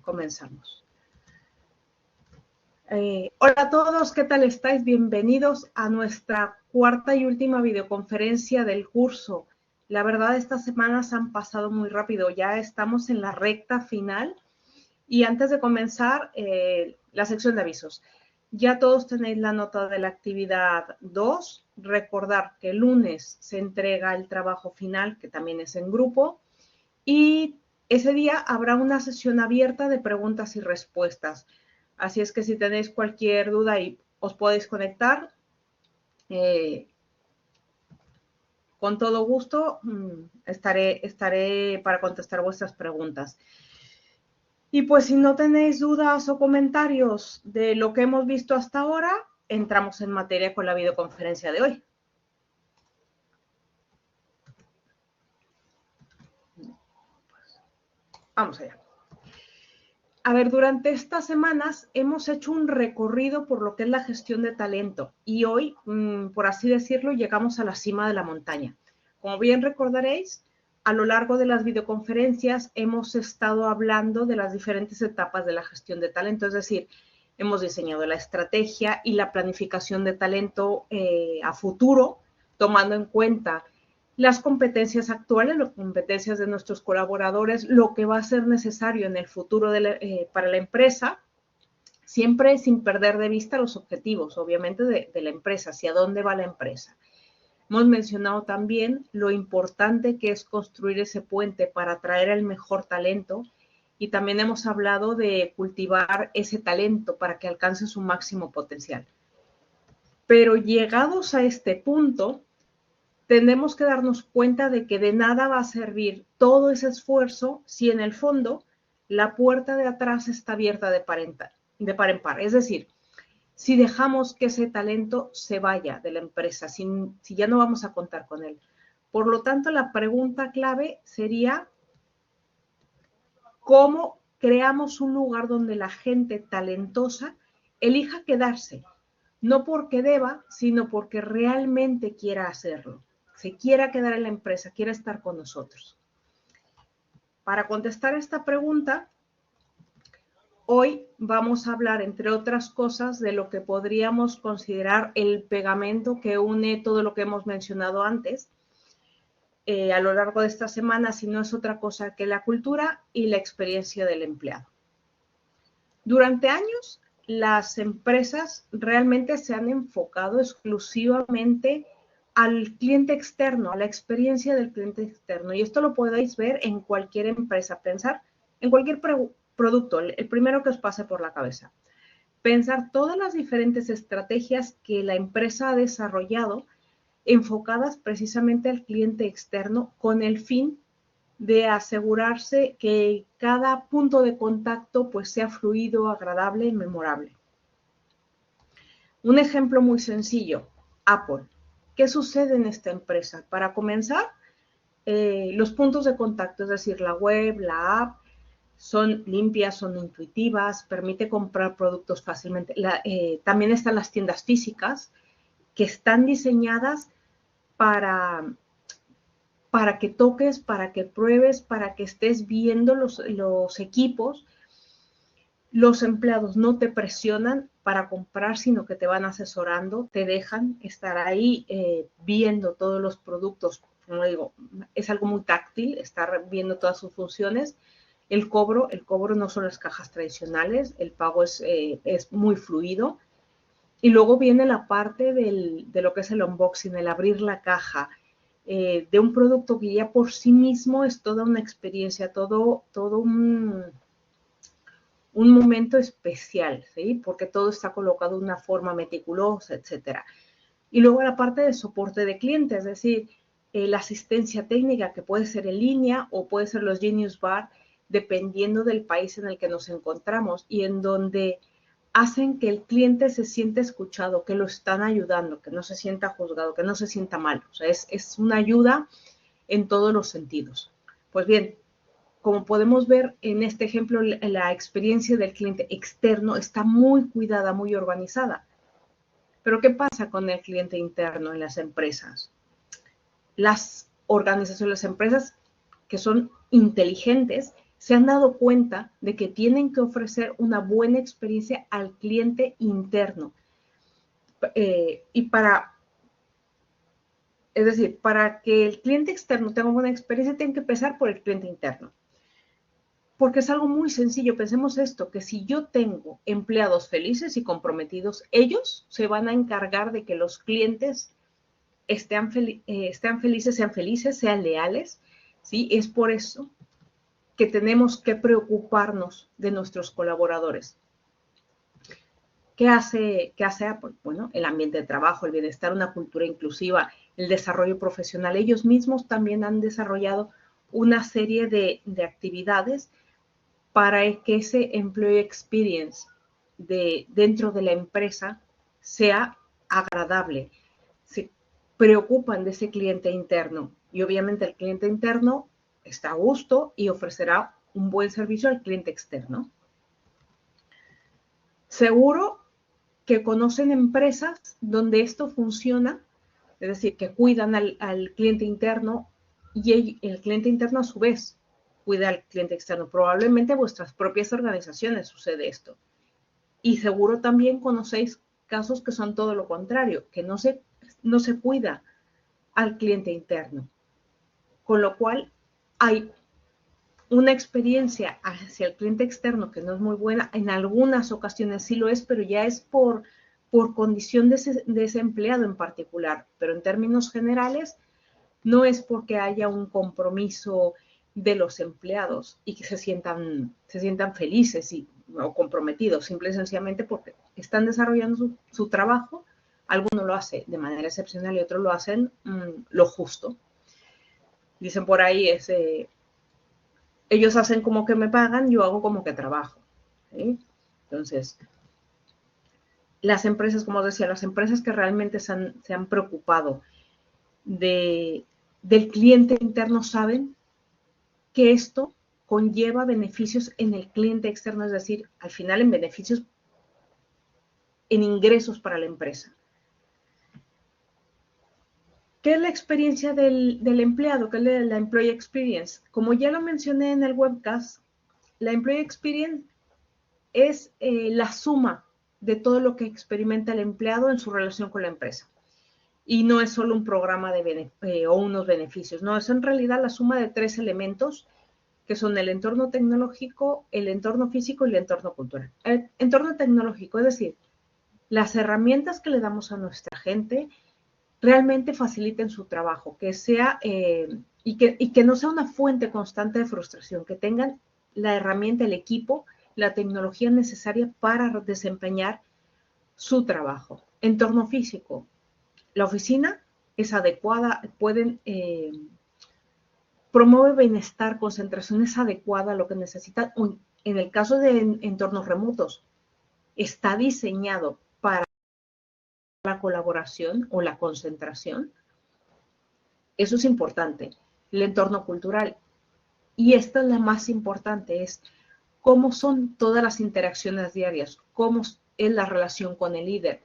comenzamos. Hola a todos, ¿qué tal estáis? Bienvenidos a nuestra cuarta y última videoconferencia del curso. La verdad, estas semanas han pasado muy rápido, ya estamos en la recta final. Y antes de comenzar, la sección de avisos. Ya todos tenéis la nota de la actividad 2. Recordar que el lunes se entrega el trabajo final, que también es en grupo. Y ese día habrá una sesión abierta de preguntas y respuestas. Así es que si tenéis cualquier duda y os podéis conectar, con todo gusto estaré para contestar vuestras preguntas. Y pues si no tenéis dudas o comentarios de lo que hemos visto hasta ahora, entramos en materia con la videoconferencia de hoy. Vamos allá. A ver, durante estas semanas hemos hecho un recorrido por lo que es la gestión de talento y hoy, por así decirlo, llegamos a la cima de la montaña. Como bien recordaréis, a lo largo de las videoconferencias hemos estado hablando de las diferentes etapas de la gestión de talento, es decir, hemos diseñado la estrategia y la planificación de talento a futuro, tomando en cuenta las competencias actuales, las competencias de nuestros colaboradores, lo que va a ser necesario en el futuro para la empresa, siempre sin perder de vista los objetivos, obviamente, de la empresa, hacia dónde va la empresa. Hemos mencionado también lo importante que es construir ese puente para atraer el mejor talento y también hemos hablado de cultivar ese talento para que alcance su máximo potencial. Pero llegados a este punto, tenemos que darnos cuenta de que de nada va a servir todo ese esfuerzo si en el fondo la puerta de atrás está abierta de par en par. Es decir, si dejamos que ese talento se vaya de la empresa, si ya no vamos a contar con él. Por lo tanto, la pregunta clave sería, ¿cómo creamos un lugar donde la gente talentosa elija quedarse? No porque deba, sino porque realmente quiera hacerlo. Se quiera quedar en la empresa, quiera estar con nosotros. Para contestar esta pregunta, hoy vamos a hablar, entre otras cosas, de lo que podríamos considerar el pegamento que une todo lo que hemos mencionado antes a lo largo de esta semana, si no es otra cosa que la cultura y la experiencia del empleado. Durante años, las empresas realmente se han enfocado exclusivamente al cliente externo, a la experiencia del cliente externo. Y esto lo podéis ver en cualquier empresa, pensar en cualquier producto, el primero que os pase por la cabeza. Pensar todas las diferentes estrategias que la empresa ha desarrollado enfocadas precisamente al cliente externo con el fin de asegurarse que cada punto de contacto pues sea fluido, agradable y memorable. Un ejemplo muy sencillo, Apple. ¿Qué sucede en esta empresa? Para comenzar, los puntos de contacto, es decir, la web, la app, son limpias, son intuitivas, permite comprar productos fácilmente. También están las tiendas físicas que están diseñadas para que toques, para que pruebes, para que estés viendo los equipos. Los empleados no te presionan para comprar, sino que te van asesorando, te dejan estar ahí viendo todos los productos. Como digo, es algo muy táctil, estar viendo todas sus funciones. El cobro no son las cajas tradicionales, el pago es muy fluido. Y luego viene la parte de lo que es el unboxing, el abrir la caja, de un producto que ya por sí mismo es toda una experiencia, todo un momento especial, ¿sí? Porque todo está colocado de una forma meticulosa, etcétera. Y luego la parte de soporte de cliente, es decir, la asistencia técnica que puede ser en línea o puede ser los Genius Bar, dependiendo del país en el que nos encontramos y en donde hacen que el cliente se sienta escuchado, que lo están ayudando, que no se sienta juzgado, que no se sienta mal. O sea, es una ayuda en todos los sentidos. Pues bien, como podemos ver en este ejemplo, la experiencia del cliente externo está muy cuidada, muy organizada. Pero ¿qué pasa con el cliente interno en las empresas? Las organizaciones, las empresas que son inteligentes, se han dado cuenta de que tienen que ofrecer una buena experiencia al cliente interno. Es decir, para que el cliente externo tenga una buena experiencia, tienen que empezar por el cliente interno. Porque es algo muy sencillo. Pensemos esto, que si yo tengo empleados felices y comprometidos, ellos se van a encargar de que los clientes estén felices, sean leales, ¿sí? Es por eso que tenemos que preocuparnos de nuestros colaboradores. ¿Qué hace Apple? Bueno, el ambiente de trabajo, el bienestar, una cultura inclusiva, el desarrollo profesional. Ellos mismos también han desarrollado una serie de actividades para que ese employee experience dentro de la empresa sea agradable. Se preocupan de ese cliente interno y obviamente el cliente interno está a gusto y ofrecerá un buen servicio al cliente externo. Seguro que conocen empresas donde esto funciona, es decir, que cuidan al cliente interno y el cliente interno a su vez cuida al cliente externo. Probablemente en vuestras propias organizaciones sucede esto. Y seguro también conocéis casos que son todo lo contrario, que no se cuida al cliente interno. Con lo cual hay una experiencia hacia el cliente externo que no es muy buena. En algunas ocasiones sí lo es, pero ya es por condición de ese empleado en particular. Pero en términos generales, no es porque haya un compromiso de los empleados y que se sientan felices o comprometidos, simple y sencillamente porque están desarrollando su trabajo. Alguno lo hace de manera excepcional y otros lo hacen lo justo. Dicen por ahí, ellos hacen como que me pagan, yo hago como que trabajo, ¿sí? Entonces, las empresas, como decía, las empresas que realmente se han preocupado del cliente interno saben que esto conlleva beneficios en el cliente externo, es decir, al final en beneficios, en ingresos para la empresa. ¿Qué es la experiencia del empleado? ¿Qué es la Employee Experience? Como ya lo mencioné en el webcast, la Employee Experience es la suma de todo lo que experimenta el empleado en su relación con la empresa. Y no es solo un programa o unos beneficios, no, es en realidad la suma de 3 elementos que son el entorno tecnológico, el entorno físico y el entorno cultural. El entorno tecnológico, es decir, las herramientas que le damos a nuestra gente realmente faciliten su trabajo, que sea y que no sea una fuente constante de frustración, que tengan la herramienta, el equipo, la tecnología necesaria para desempeñar su trabajo. Entorno físico, la oficina es adecuada, promueve bienestar, concentración es adecuada a lo que necesitan. En el caso de entornos remotos, está diseñado para la colaboración o la concentración. Eso es importante. El entorno cultural. Y esta es la más importante, es cómo son todas las interacciones diarias, cómo es la relación con el líder.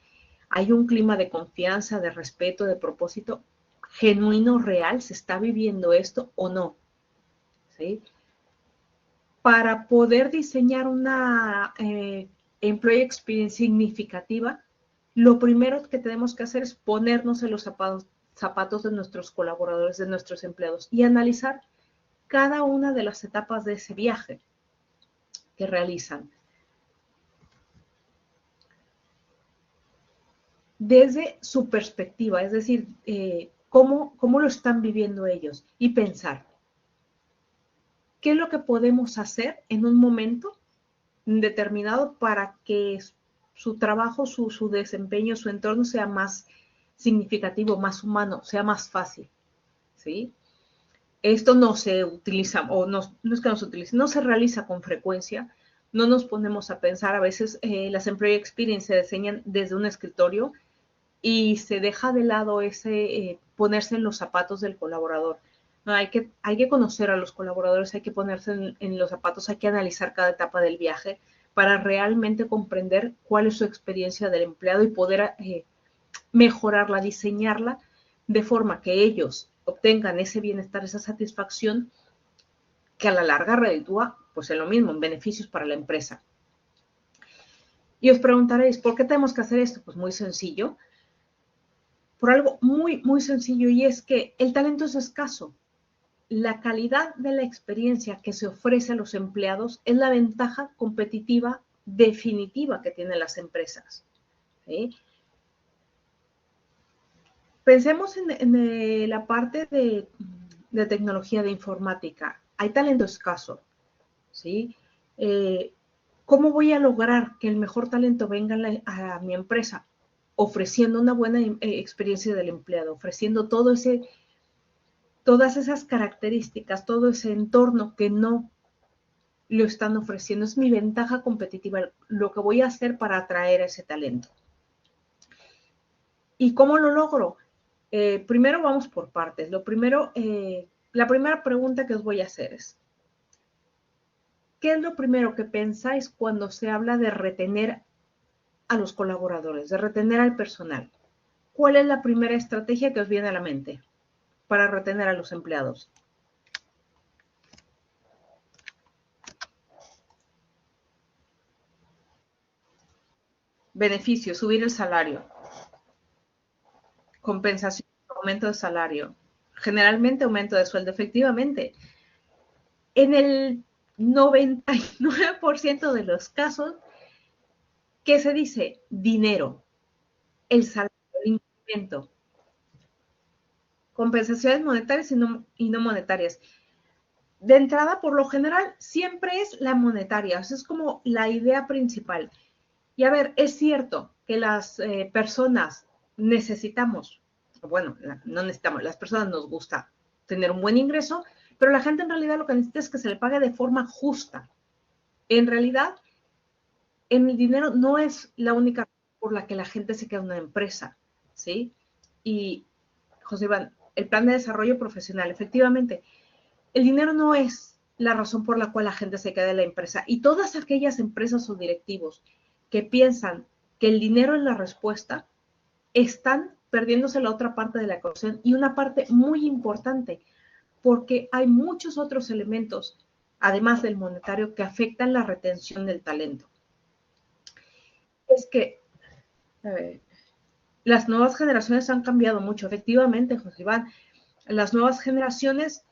Hay un clima de confianza, de respeto, de propósito genuino, real, ¿se está viviendo esto o no? ¿Sí? Para poder diseñar una employee experience significativa, lo primero que tenemos que hacer es ponernos en los zapatos de nuestros colaboradores, de nuestros empleados y analizar cada una de las etapas de ese viaje que realizan. Desde su perspectiva, es decir, cómo lo están viviendo ellos y pensar, ¿qué es lo que podemos hacer en un momento determinado para que su trabajo, su desempeño, su entorno sea más significativo, más humano, sea más fácil? ¿Sí? Esto no se utiliza, o no es que no se utilice, no se realiza con frecuencia. No nos ponemos a pensar, a veces las Employee Experience se diseñan desde un escritorio y se deja de lado ese ponerse en los zapatos del colaborador. No, hay que conocer a los colaboradores, hay que ponerse en los zapatos, hay que analizar cada etapa del viaje para realmente comprender cuál es su experiencia del empleado y poder mejorarla, diseñarla de forma que ellos obtengan ese bienestar, esa satisfacción que a la larga reditúa pues en lo mismo, en beneficios para la empresa. Y os preguntaréis, ¿por qué tenemos que hacer esto? Pues muy sencillo, por algo muy, muy sencillo, y es que el talento es escaso. La calidad de la experiencia que se ofrece a los empleados es la ventaja competitiva definitiva que tienen las empresas. ¿Sí? Pensemos en la parte de tecnología de informática. Hay talento escaso, ¿sí? ¿Cómo voy a lograr que el mejor talento venga a mi empresa? Ofreciendo una buena experiencia del empleado, ofreciendo todas esas características, todo ese entorno que no lo están ofreciendo. Es mi ventaja competitiva, lo que voy a hacer para atraer a ese talento. ¿Y cómo lo logro? Primero vamos por partes. La primera pregunta que os voy a hacer es, ¿qué es lo primero que pensáis cuando se habla de retener a los colaboradores, de retener al personal? ¿Cuál es la primera estrategia que os viene a la mente para retener a los empleados? Beneficio, subir el salario, compensación, aumento de salario, generalmente aumento de sueldo, efectivamente. En el 99% de los casos, ¿qué se dice? Dinero, el salario, el incremento, compensaciones monetarias y no monetarias. De entrada, por lo general, siempre es la monetaria, o sea, es como la idea principal. Y a ver, es cierto que las personas necesitamos, bueno, no necesitamos, las personas nos gusta tener un buen ingreso, pero la gente en realidad lo que necesita es que se le pague de forma justa. En realidad, en el dinero no es la única razón por la que la gente se queda en una empresa, ¿sí? Y, José Iván, el plan de desarrollo profesional, efectivamente, el dinero no es la razón por la cual la gente se queda en la empresa. Y todas aquellas empresas o directivos que piensan que el dinero es la respuesta, están perdiéndose la otra parte de la ecuación y una parte muy importante, porque hay muchos otros elementos, además del monetario, que afectan la retención del talento. Es que las nuevas generaciones han cambiado mucho, efectivamente, José Iván. Las nuevas generaciones,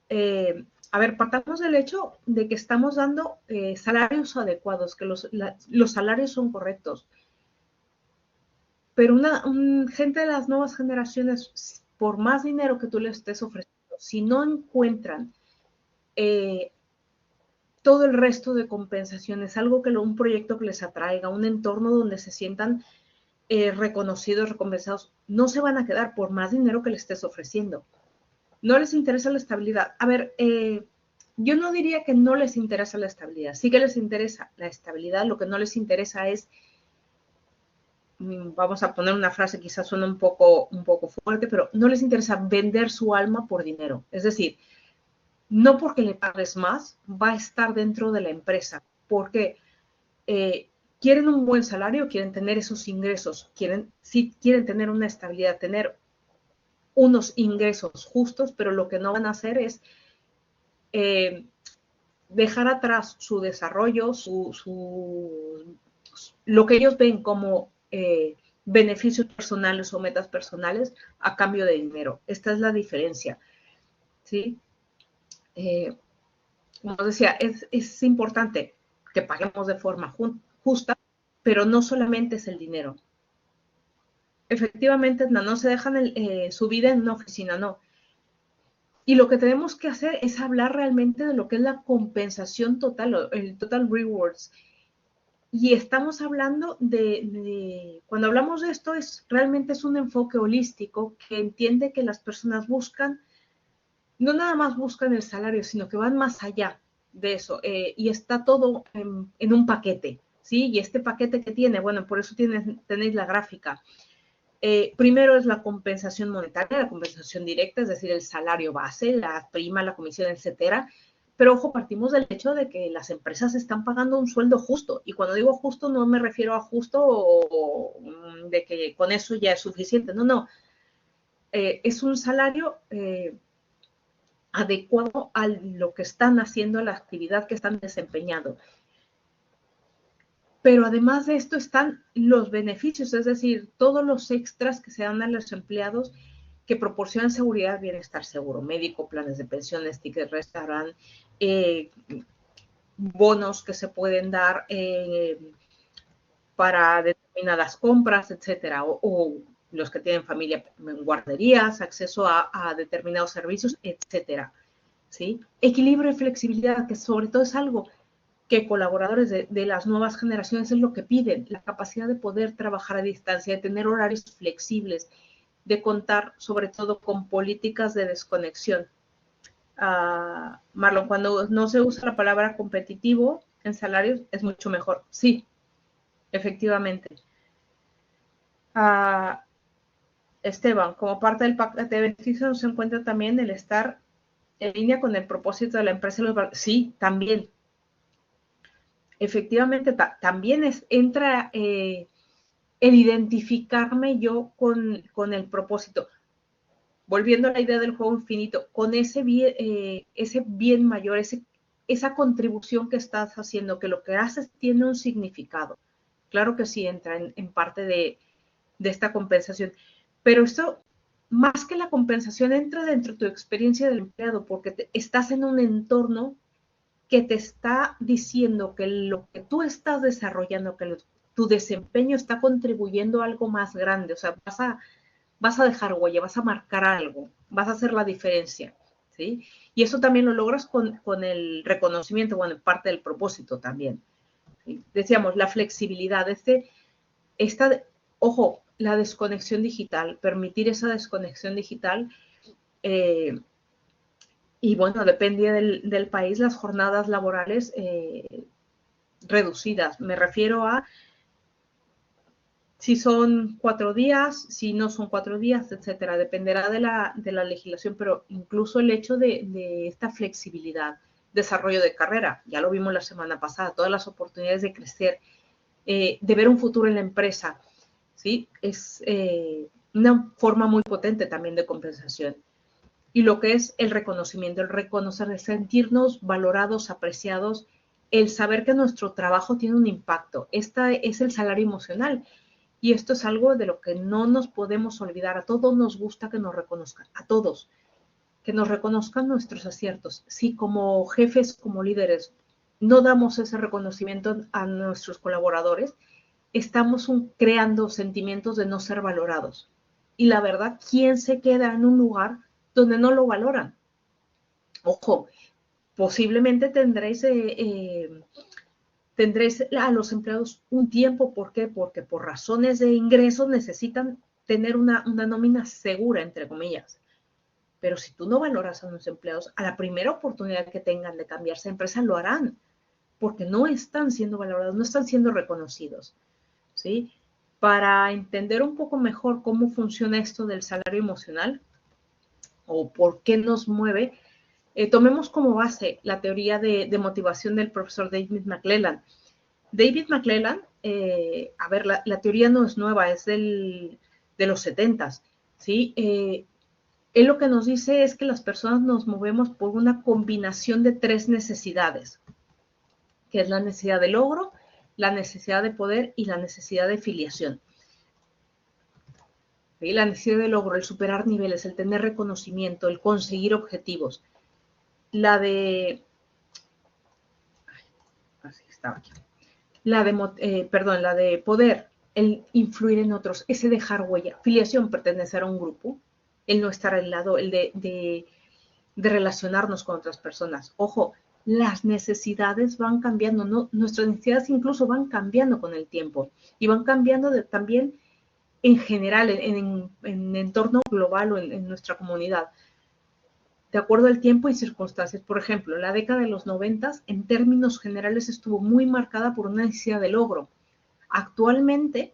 a ver, partamos del hecho de que estamos dando salarios adecuados, que los salarios son correctos. Pero gente de las nuevas generaciones, por más dinero que tú les estés ofreciendo, si no encuentran todo el resto de compensaciones, algo un proyecto que les atraiga, un entorno donde se sientan reconocidos, recompensados, no se van a quedar por más dinero que les estés ofreciendo. No les interesa la estabilidad. A ver, yo no diría que no les interesa la estabilidad, sí que les interesa la estabilidad, lo que no les interesa es, vamos a poner una frase, quizás suena un poco fuerte, pero no les interesa vender su alma por dinero. Es decir, no porque le pagues más va a estar dentro de la empresa, porque quieren un buen salario, quieren tener esos ingresos, quieren tener una estabilidad, tener unos ingresos justos, pero lo que no van a hacer es dejar atrás su desarrollo, lo que ellos ven como beneficios personales o metas personales a cambio de dinero. Esta es la diferencia, ¿sí? Como decía, es importante que paguemos de forma justa, pero no solamente es el dinero. Efectivamente, no se dejan su vida en una oficina, no. Y lo que tenemos que hacer es hablar realmente de lo que es la compensación total, el total rewards. Y estamos hablando cuando hablamos de esto, realmente es un enfoque holístico que entiende que las personas buscan, no nada más buscan el salario, sino que van más allá de eso. Y está todo en un paquete, ¿sí? Y este paquete que tiene, bueno, por eso tenéis la gráfica. Primero es la compensación monetaria, la compensación directa, es decir, el salario base, la prima, la comisión, etcétera. Pero ojo, partimos del hecho de que las empresas están pagando un sueldo justo. Y cuando digo justo, no me refiero a justo o de que con eso ya es suficiente. No, no. Es un salario adecuado a lo que están haciendo, a la actividad que están desempeñando. Pero además de esto están los beneficios, es decir, todos los extras que se dan a los empleados que proporcionan seguridad, bienestar, seguro médico, planes de pensiones, tickets, restaurant, bonos que se pueden dar para determinadas compras, etcétera, o los que tienen familia en guarderías, acceso a determinados servicios, etcétera. ¿Sí? Equilibrio y flexibilidad, que sobre todo es algo que colaboradores de las nuevas generaciones es lo que piden, la capacidad de poder trabajar a distancia, de tener horarios flexibles, de contar sobre todo con políticas de desconexión. Marlon, cuando no se usa la palabra competitivo en salarios es mucho mejor. Sí, efectivamente. Esteban, como parte del paquete de beneficios se encuentra también el estar en línea con el propósito de la empresa. Sí, también. Efectivamente, también entra el identificarme yo con el propósito. Volviendo a la idea del juego infinito, con ese bien mayor, esa contribución que estás haciendo, que lo que haces tiene un significado. Claro que sí entra en parte de esta compensación. Pero esto, más que la compensación, entra dentro de tu experiencia del empleado, porque estás en un entorno que te está diciendo que lo que tú estás desarrollando, que tu desempeño está contribuyendo a algo más grande. O sea, vas a dejar huella, vas a marcar algo, vas a hacer la diferencia. ¿Sí? Y eso también lo logras con el reconocimiento, bueno, parte del propósito también. ¿Sí? Decíamos, la flexibilidad, ojo, la desconexión digital, permitir esa desconexión digital, y bueno, depende del país, las jornadas laborales reducidas. Me refiero a si son 4 días, si no son 4 días, etcétera. Dependerá de la legislación, pero incluso el hecho de esta flexibilidad, desarrollo de carrera, ya lo vimos la semana pasada, todas las oportunidades de crecer, de ver un futuro en la empresa, ¿sí? Es una forma muy potente también de compensación. Y lo que es el reconocimiento, el reconocer, el sentirnos valorados, apreciados, el saber que nuestro trabajo tiene un impacto. Este es el salario emocional. Y esto es algo de lo que no nos podemos olvidar. A todos nos gusta que nos reconozcan, a todos, que nos reconozcan nuestros aciertos. Si como jefes, como líderes, no damos ese reconocimiento a nuestros colaboradores, estamos creando sentimientos de no ser valorados. Y la verdad, ¿quién se queda en un lugar donde no lo valoran? Ojo, posiblemente tendréis a los empleados un tiempo. ¿Por qué? Porque por razones de ingresos necesitan tener una nómina segura, entre comillas. Pero si tú no valoras a los empleados, a la primera oportunidad que tengan de cambiarse de empresa, lo harán, porque no están siendo valorados, no están siendo reconocidos. ¿Sí? Para entender un poco mejor cómo funciona esto del salario emocional o por qué nos mueve, tomemos como base la teoría de motivación del profesor David McClelland. David McClelland, a ver, la teoría no es nueva, es de los 70s, ¿sí? Él lo que nos dice es que las personas nos movemos por una combinación de 3 necesidades, que es la necesidad de logro, la necesidad de poder y la necesidad de filiación. ¿Sí? La necesidad de logro, el superar niveles, el tener reconocimiento, el conseguir objetivos. La de... Así estaba aquí. La de poder, el influir en otros, ese dejar huella. Filiación, pertenecer a un grupo, el no estar aislado, el de relacionarnos con otras personas. Ojo, las necesidades van cambiando, ¿no? Nuestras necesidades incluso van cambiando con el tiempo y van cambiando también en general, en entorno global o en nuestra comunidad, de acuerdo al tiempo y circunstancias. Por ejemplo, la década de los 90, en términos generales, estuvo muy marcada por una necesidad de logro. Actualmente,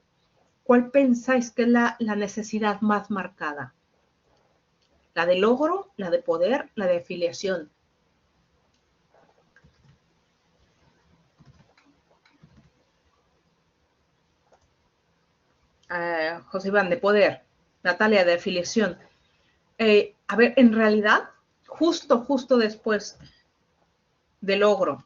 ¿cuál pensáis que es la necesidad más marcada? ¿La de logro, la de poder, la de afiliación? José Iván, de poder. Natalia, de afiliación. A ver, en realidad, justo después del logro.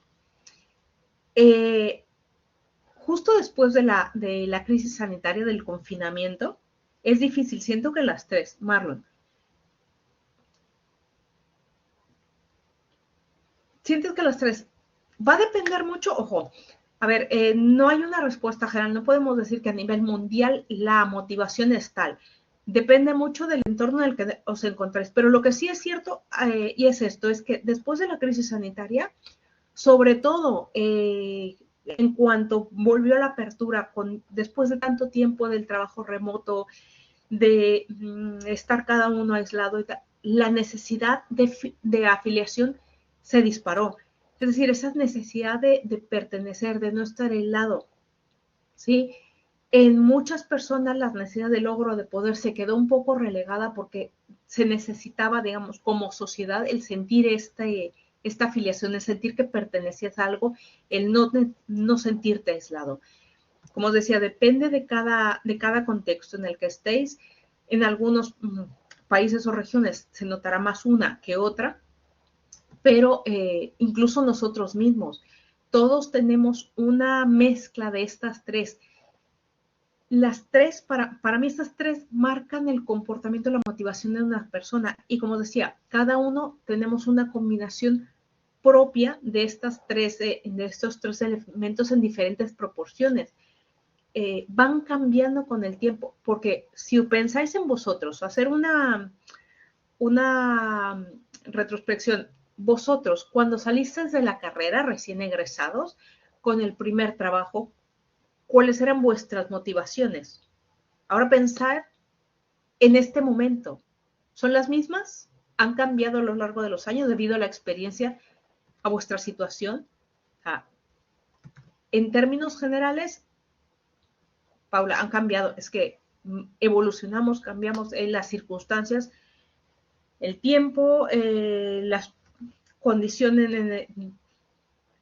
Justo después de la crisis sanitaria, del confinamiento, es difícil. Siento que las tres, Marlon, sientes que las tres, va a depender mucho, ojo, a ver, no hay una respuesta general, no podemos decir que a nivel mundial la motivación es tal. Depende mucho del entorno en el que os encontráis, pero lo que sí es cierto, y es esto, es que después de la crisis sanitaria, sobre todo en cuanto volvió a la apertura, después de tanto tiempo del trabajo remoto, de estar cada uno aislado, la necesidad de afiliación se disparó. Es decir, esa necesidad de pertenecer, de no estar aislado, ¿sí? En muchas personas la necesidad de logro, de poder, se quedó un poco relegada porque se necesitaba, digamos, como sociedad, el sentir esta afiliación, el sentir que pertenecías a algo, el no sentirte aislado. Como os decía, depende de cada contexto en el que estéis. En algunos países o regiones se notará más una que otra, pero incluso nosotros mismos, todos tenemos una mezcla de estas tres. Las tres, para mí estas tres marcan el comportamiento y la motivación de una persona. Y como decía, cada uno tenemos una combinación propia de estos tres elementos en diferentes proporciones. Van cambiando con el tiempo, porque si pensáis en vosotros, hacer una retrospección, vosotros cuando salisteis de la carrera, recién egresados, con el primer trabajo, ¿cuáles eran vuestras motivaciones? Ahora pensar en este momento, ¿son las mismas? ¿Han cambiado a lo largo de los años debido a la experiencia, a vuestra situación? En términos generales, Paula, han cambiado. Es que evolucionamos, cambiamos en las circunstancias, el tiempo, las condiciones en el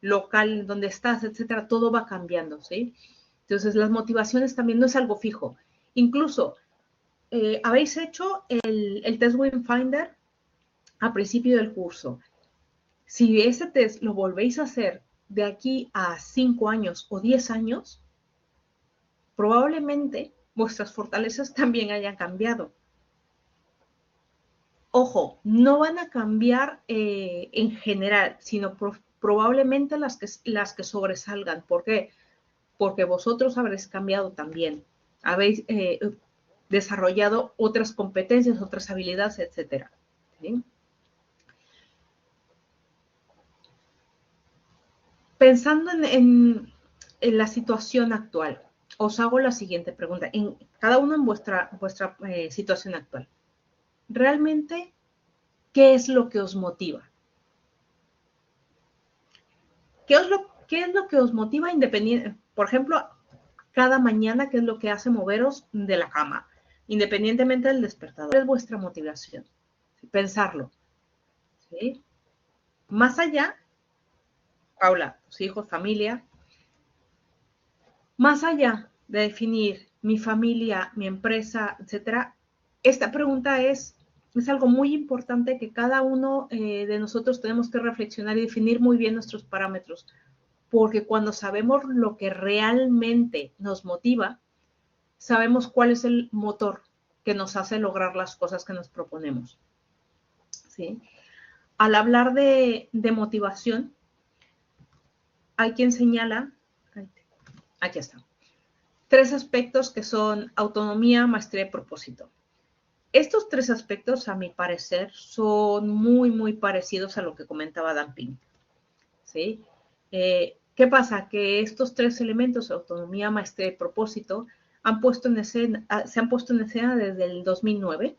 local donde estás, etcétera, todo va cambiando, ¿sí? Entonces, las motivaciones también no es algo fijo. Incluso, habéis hecho el test Wingfinder a principio del curso. Si ese test lo volvéis a hacer de aquí a 5 años o 10 años, probablemente vuestras fortalezas también hayan cambiado. Ojo, no van a cambiar en general, sino probablemente las que sobresalgan. ¿Por qué? Porque vosotros habréis cambiado también. Habéis desarrollado otras competencias, otras habilidades, etcétera. ¿Sí? Pensando en la situación actual, os hago la siguiente pregunta. Cada uno en vuestra situación actual. ¿Realmente qué es lo que os motiva? ¿Qué es lo que os motiva independiente? Por ejemplo, cada mañana, ¿qué es lo que hace moveros de la cama? Independientemente del despertador. ¿Cuál es vuestra motivación? Pensarlo. ¿Sí? Más allá, Paula, tus hijos, familia, más allá de definir mi familia, mi empresa, etcétera, esta pregunta es algo muy importante que cada uno de nosotros tenemos que reflexionar y definir muy bien nuestros parámetros, porque cuando sabemos lo que realmente nos motiva, sabemos cuál es el motor que nos hace lograr las cosas que nos proponemos. ¿Sí? Al hablar de motivación, hay quien señala, aquí está, 3 aspectos que son autonomía, maestría y propósito. Estos 3 aspectos, a mi parecer, son muy parecidos a lo que comentaba Dan Pink. ¿Sí? ¿Qué pasa? Que estos 3 elementos, autonomía, maestría y propósito, se han puesto en escena desde el 2009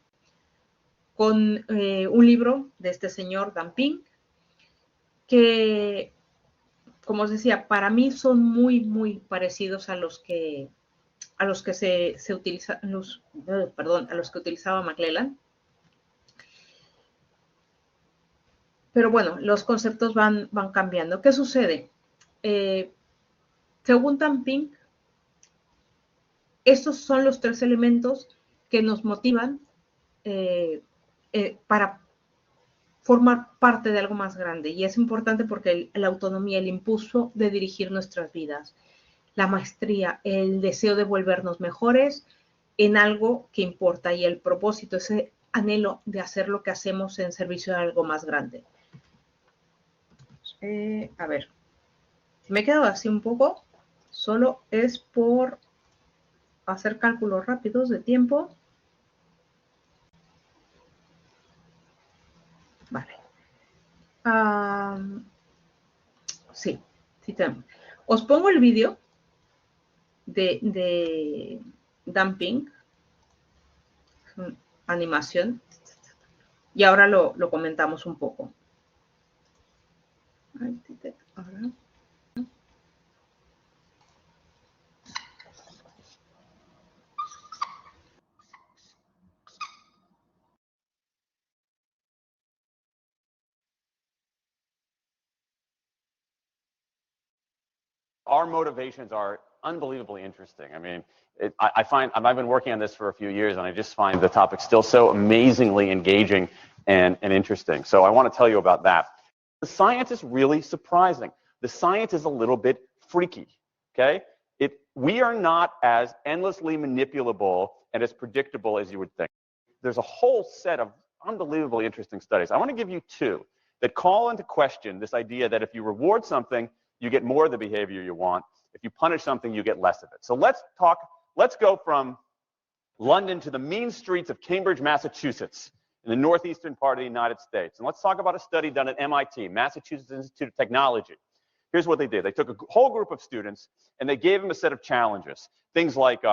con un libro de este señor Dan Pink, que, como os decía, para mí son muy parecidos a los que se utiliza, a los que utilizaba McClelland. Pero bueno, los conceptos van cambiando. ¿Qué sucede? Según Dan Pink, estos son los 3 elementos que nos motivan para formar parte de algo más grande. Y es importante porque la autonomía, el impulso de dirigir nuestras vidas, la maestría, el deseo de volvernos mejores en algo que importa y el propósito, ese anhelo de hacer lo que hacemos en servicio de algo más grande. A ver, me he quedado así un poco, solo es por hacer cálculos rápidos de tiempo. Vale. Sí, sí tenemos. Os pongo el vídeo de Dumping, animación, y ahora lo comentamos un poco. Ahora. Our motivations are unbelievably interesting. I mean, I find I've been working on this for a few years, and I just find the topic still so amazingly engaging and interesting. So I want to tell you about that. The science is really surprising. The science is a little bit freaky, okay? We are not as endlessly manipulable and as predictable as you would think. There's a whole set of unbelievably interesting studies. I want to give you two that call into question this idea that if you reward something, you get more of the behavior you want. If you punish something, you get less of it. So let's go from London to the mean streets of Cambridge, Massachusetts, in the northeastern part of the United States. And let's talk about a study done at MIT, Massachusetts Institute of Technology. Here's what they did. They took a whole group of students, and they gave them a set of challenges. Things like...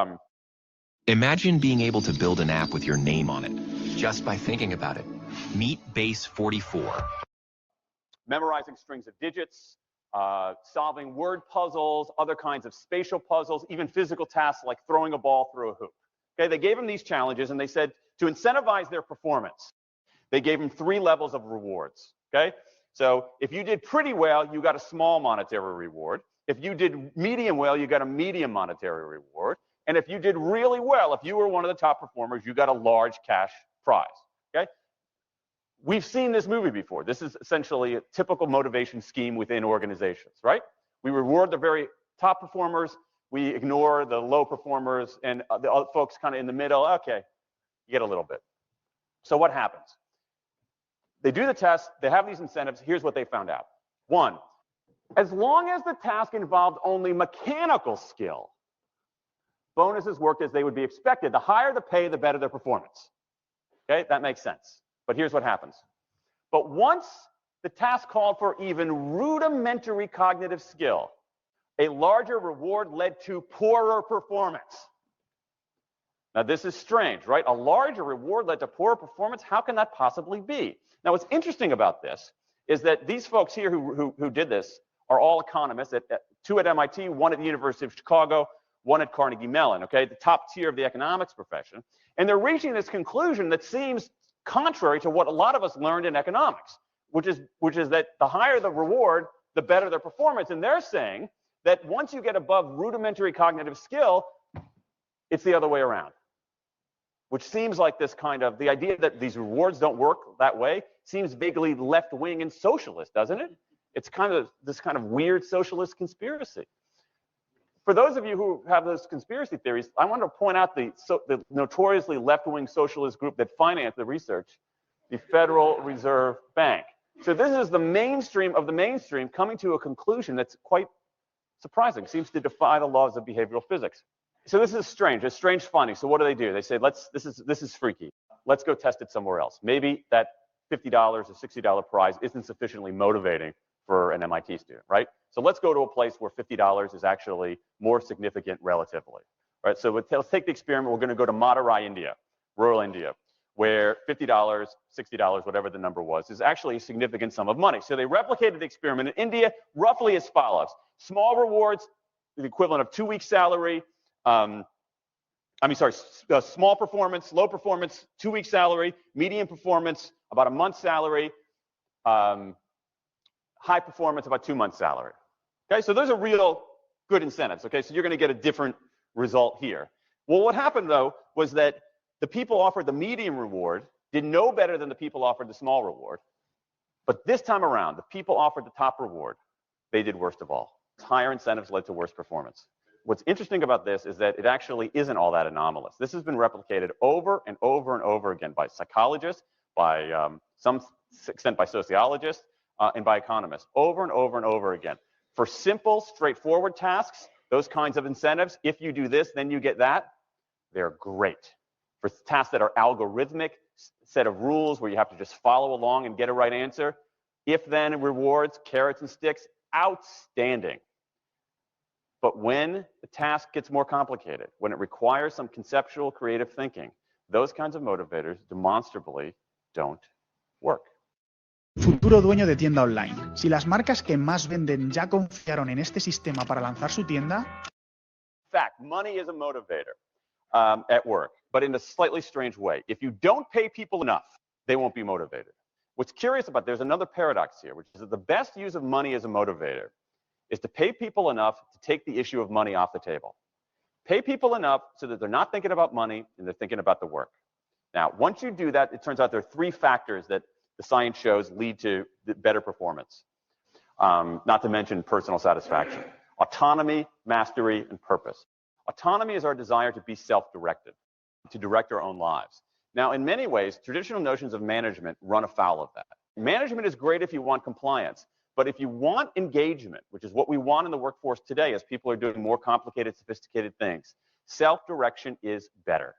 Imagine being able to build an app with your name on it, just by thinking about it. Meet Base 44. Memorizing strings of digits, solving word puzzles, other kinds of spatial puzzles, even physical tasks like throwing a ball through a hoop. Okay, they gave them these challenges, and they said to incentivize their performance, they gave them 3 levels of rewards. Okay, so if you did pretty well, you got a small monetary reward. If you did medium well, you got a medium monetary reward. And if you did really well, if you were one of the top performers, you got a large cash prize. Okay. We've seen this movie before. This is essentially a typical motivation scheme within organizations, right? We reward the very top performers, we ignore the low performers, and the other folks kind of in the middle. Okay, you get a little bit. So what happens? They do the test, they have these incentives. Here's what they found out. 1, as long as the task involved only mechanical skill, bonuses worked as they would be expected. The higher the pay, the better their performance. Okay, that makes sense. But here's what happens. But once the task called for even rudimentary cognitive skill, a larger reward led to poorer performance. Now, this is strange, right? A larger reward led to poorer performance. How can that possibly be? Now, what's interesting about this is that these folks here who did this are all economists, 2 at MIT, 1 at the University of Chicago, 1 at Carnegie Mellon, okay, the top tier of the economics profession. And they're reaching this conclusion that seems contrary to what a lot of us learned in economics, which is that the higher the reward, the better their performance. And they're saying that once you get above rudimentary cognitive skill, it's the other way around, which seems like this kind of, the idea that these rewards don't work that way seems vaguely left-wing and socialist, doesn't it? It's kind of this kind of weird socialist conspiracy. For those of you who have those conspiracy theories, I want to point out the notoriously left-wing socialist group that financed the research, the Federal Reserve Bank. So this is the mainstream of the mainstream coming to a conclusion that's quite surprising, seems to defy the laws of behavioral physics. So this is strange, a strange finding. So what do? They say, this is freaky. Let's go test it somewhere else. Maybe that $50 or $60 prize isn't sufficiently motivating for an MIT student, right? So let's go to a place where $50 is actually more significant relatively, right? So let's take the experiment. We're going to go to Madurai, India, rural India, where $50, $60, whatever the number was, is actually a significant sum of money. So they replicated the experiment in India roughly as follows. Small rewards, the equivalent of 2 weeks' salary. Small performance, low performance, 2 weeks' salary. Medium performance, about a month's salary. High performance, about 2 months' salary. Okay, so those are real good incentives. Okay, so you're going to get a different result here. Well, what happened, though, was that the people offered the medium reward did no better than the people offered the small reward. But this time around, the people offered the top reward, they did worst of all. Higher incentives led to worse performance. What's interesting about this is that it actually isn't all that anomalous. This has been replicated over and over and over again by psychologists, by some extent by sociologists, and by economists, over and over and over again. For simple, straightforward tasks, those kinds of incentives, if you do this, then you get that, they're great. For tasks that are algorithmic, set of rules where you have to just follow along and get a right answer, if-then rewards, carrots and sticks, outstanding. But when the task gets more complicated, when it requires some conceptual, creative thinking, those kinds of motivators demonstrably don't work. Futuro dueño de tienda online. Si las marcas que más venden ya confiaron en este sistema para lanzar su tienda. In fact, money is a motivator at work, but in a slightly strange way. If you don't pay people enough, they won't be motivated. What's curious about, there's another paradox here, which is that the best use of money as a motivator is to pay people enough to take the issue of money off the table. Pay people enough so that they're not thinking about money and they're thinking about the work. Now, once you do that, it turns out there are three factors that the science shows lead to better performance, not to mention personal satisfaction. Autonomy, mastery, and purpose. Autonomy is our desire to be self-directed, to direct our own lives. Now, in many ways, traditional notions of management run afoul of that. Management is great if you want compliance, but if you want engagement, which is what we want in the workforce today as people are doing more complicated, sophisticated things, self-direction is better.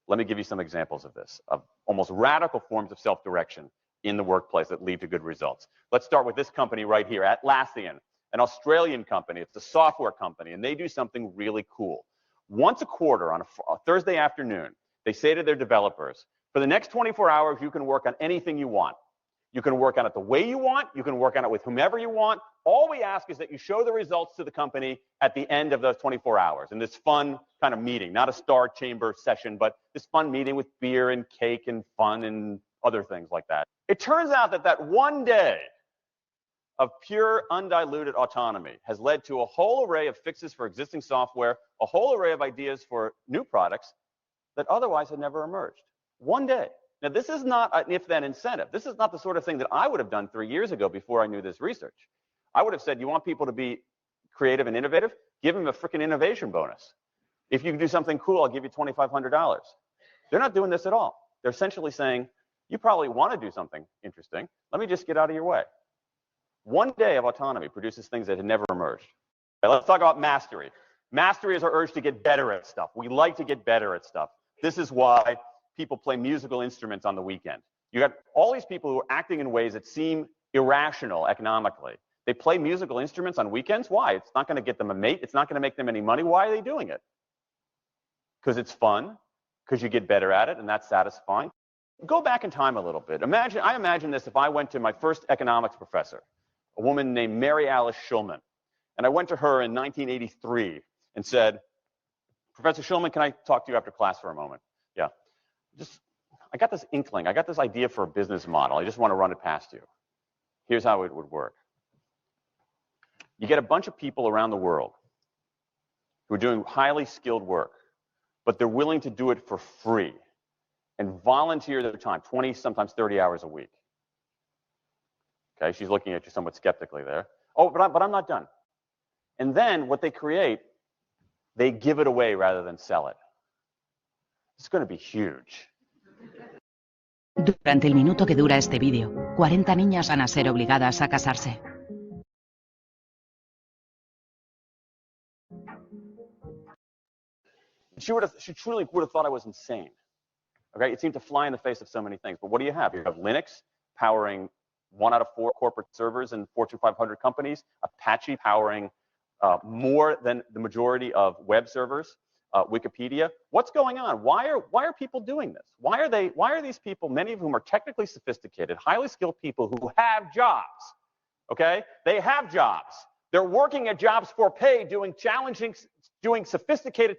Let me give you some examples of this, of almost radical forms of self-direction in the workplace that lead to good results. Let's start with this company right here, Atlassian, an Australian company. It's a software company, and they do something really cool. Once a quarter on a Thursday afternoon, they say to their developers, for the next 24 hours, you can work on anything you want. You can work on it the way you want. You can work on it with whomever you want. All we ask is that you show the results to the company at the end of those 24 hours in this fun kind of meeting, not a star chamber session, but this fun meeting with beer and cake and fun and other things like that. It turns out that that one day of pure undiluted autonomy has led to a whole array of fixes for existing software, a whole array of ideas for new products that otherwise had never emerged. One day. Now, this is not an if-then incentive. This is not the sort of thing that I would have done 3 years ago before I knew this research. I would have said, you want people to be creative and innovative? Give them a freaking innovation bonus. If you can do something cool, I'll give you $2,500. They're not doing this at all. They're essentially saying, you probably want to do something interesting. Let me just get out of your way. One day of autonomy produces things that had never emerged. Okay, let's talk about mastery. Mastery is our urge to get better at stuff. We like to get better at stuff. This is why people play musical instruments on the weekend. You got all these people who are acting in ways that seem irrational economically. They play musical instruments on weekends. Why? It's not going to get them a mate. It's not going to make them any money. Why are they doing it? Because it's fun, because you get better at it, and that's satisfying. Go back in time a little bit. I imagine this if I went to my first economics professor, a woman named Mary Alice Schulman, and I went to her in 1983 and said, Professor Schulman, can I talk to you after class for a moment? Yeah. I got this inkling. I got this idea for a business model. I just want to run it past you. Here's how it would work. You get a bunch of people around the world who are doing highly skilled work, but they're willing to do it for free and volunteer their time, 20, sometimes 30 hours a week. Okay, she's looking at you somewhat skeptically there. Oh, but I'm not done. And then what they create, they give it away rather than sell it. It's going to be huge. Durante el minuto que dura este vídeo, 40 niñas van a ser obligadas a casarse. She truly would have thought I was insane. Okay, it seemed to fly in the face of so many things. But what do you have? You have Linux powering 1 out of 4 corporate servers in Fortune 500 companies, Apache powering more than the majority of web servers, Wikipedia. What's going on? Why are people doing this? Why are these people, many of whom are technically sophisticated, highly skilled people who have jobs? Okay, they have jobs. They're working at jobs for pay, doing sophisticated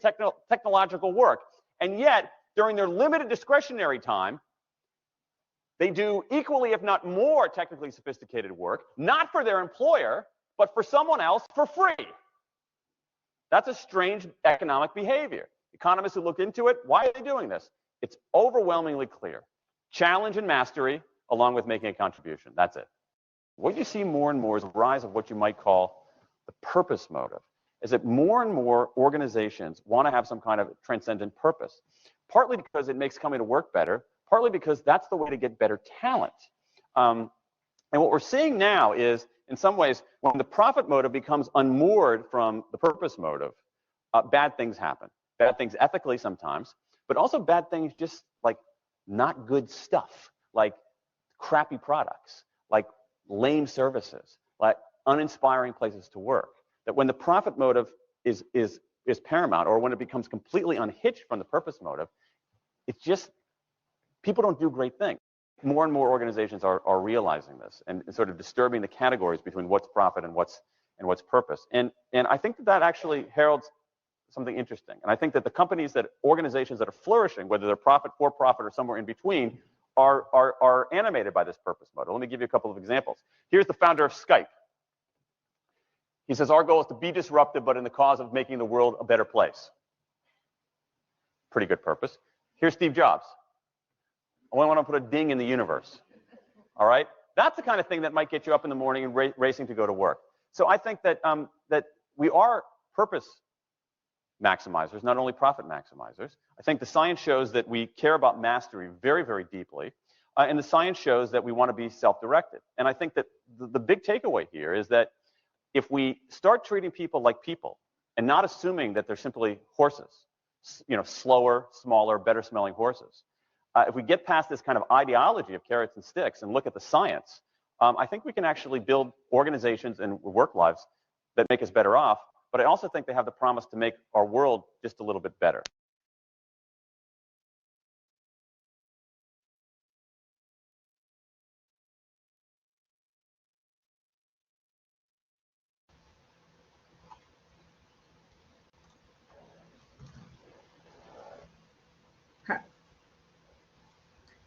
technological work, and yet during their limited discretionary time, they do equally, if not more, technically sophisticated work, not for their employer, but for someone else for free. That's a strange economic behavior. Economists who look into it, why are they doing this? It's overwhelmingly clear. Challenge and mastery, along with making a contribution. That's it. What you see more and more is a rise of what you might call the purpose motive, is that more and more organizations want to have some kind of transcendent purpose, partly because it makes coming to work better, partly because that's the way to get better talent. And what we're seeing now is, in some ways, when the profit motive becomes unmoored from the purpose motive, bad things happen. Bad things ethically sometimes, but also bad things just like not good stuff, like crappy products, like lame services, like uninspiring places to work. That when the profit motive is paramount, or when it becomes completely unhitched from the purpose motive, it's just, people don't do great things. More and more organizations are realizing this and sort of disturbing the categories between what's profit and what's purpose. And I think that actually heralds something interesting. And I think that the organizations that are flourishing, whether they're profit, for profit, or somewhere in between, are animated by this purpose motive. Let me give you a couple of examples. Here's the founder of Skype. He says, our goal is to be disruptive, but in the cause of making the world a better place. Pretty good purpose. Here's Steve Jobs. I want to put a ding in the universe. All right? That's the kind of thing that might get you up in the morning and racing to go to work. So I think that, that we are purpose maximizers, not only profit maximizers. I think the science shows that we care about mastery very, very deeply. And the science shows that we want to be self-directed. And I think that the big takeaway here is that if we start treating people like people and not assuming that they're simply horses, slower, smaller, better smelling horses, if we get past this kind of ideology of carrots and sticks and look at the science, I think we can actually build organizations and work lives that make us better off. But I also think they have the promise to make our world just a little bit better.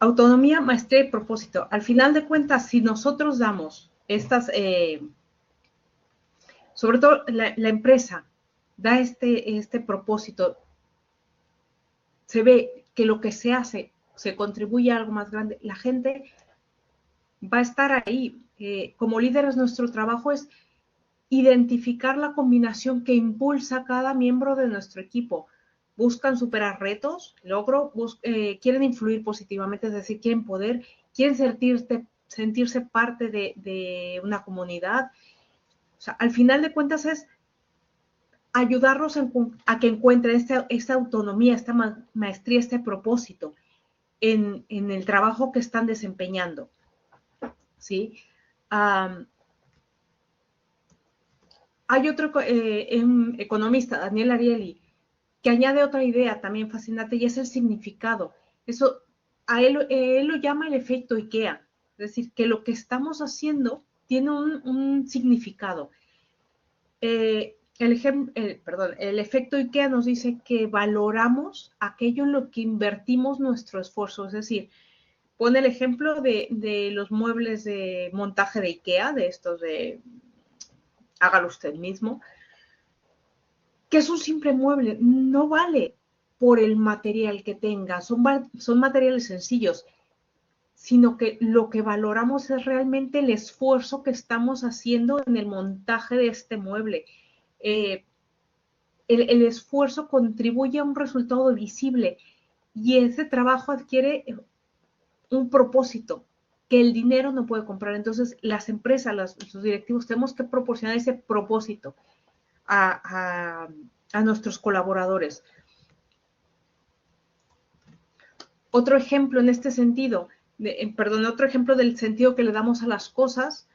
Autonomía, maestría y propósito. Al final de cuentas, si nosotros damos estas, sobre todo la empresa, da este propósito, se ve que lo que se hace se contribuye a algo más grande, la gente va a estar ahí. Como líderes, nuestro trabajo es identificar la combinación que impulsa a cada miembro de nuestro equipo. Buscan superar retos, quieren influir positivamente, es decir, quieren poder, quieren sentirse parte de una comunidad. O sea, al final de cuentas es ayudarlos a que encuentren esta autonomía, esta maestría, este propósito en el trabajo que están desempeñando. ¿Sí? Hay otro economista, Daniel Ariely, que añade otra idea también fascinante, y es el significado. Eso, él lo llama el efecto IKEA, es decir, que lo que estamos haciendo tiene un significado. El efecto IKEA nos dice que valoramos aquello en lo que invertimos nuestro esfuerzo, es decir, pone el ejemplo de los muebles de montaje de IKEA, de estos de hágalo usted mismo, que es un simple mueble, no vale por el material que tenga, son materiales sencillos, sino que lo que valoramos es realmente el esfuerzo que estamos haciendo en el montaje de este mueble. El esfuerzo contribuye a un resultado visible y ese trabajo adquiere un propósito que el dinero no puede comprar. Entonces, las empresas, los directivos, tenemos que proporcionar ese propósito a nuestros colaboradores. Otro ejemplo en este sentido, otro ejemplo del sentido que le damos a las cosas,